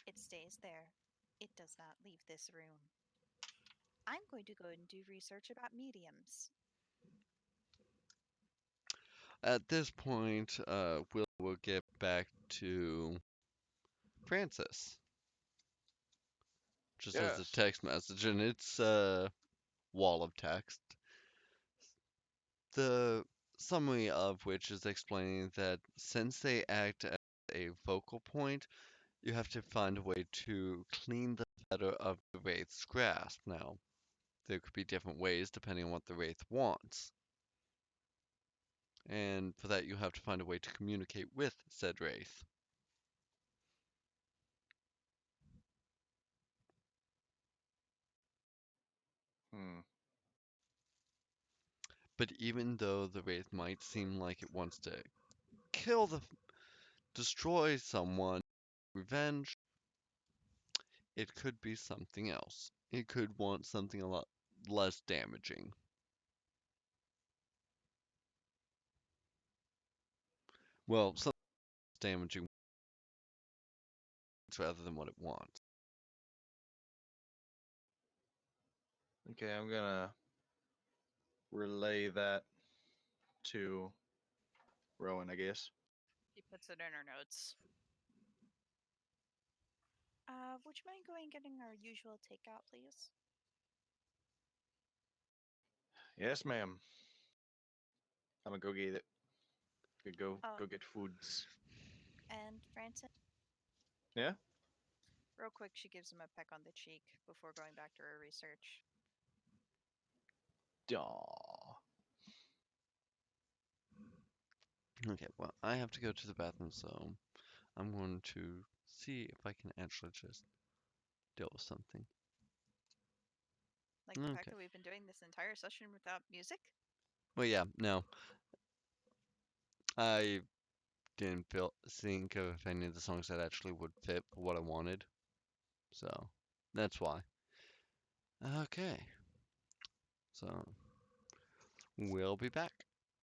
It stays there. It does not leave this room. I'm going to go and do research about mediums. At this point, we'll get back to Francis. Just as a Yes. text message, and it's a wall of text. The summary of which is explaining that since they act as a focal point, you have to find a way to clean the fetter of the wraith's grasp. Now, there could be different ways depending on what the wraith wants. And for that, you have to find a way to communicate with said wraith. Hmm. But even though the wraith might seem like it wants to kill destroy someone, revenge, it could be something else. It could want something a lot less damaging. Well, something less damaging rather than what it wants. Okay, I'm gonna relay that to Rowan, I guess. She puts it in her notes. Would you mind going and getting our usual takeout, please? Yes, ma'am. I'm gonna go get it. Oh, Go get foods. and Francis? Yeah. Real quick, she gives him a peck on the cheek before going back to her research. Aw. Okay, well, I have to go to the bathroom, so I'm going to see if I can actually just deal with something. Like the fact Okay. that we've been doing this entire session without music? Well, yeah, no. I didn't think of any of the songs that actually would fit for what I wanted. So, that's why. Okay. So, we'll be back.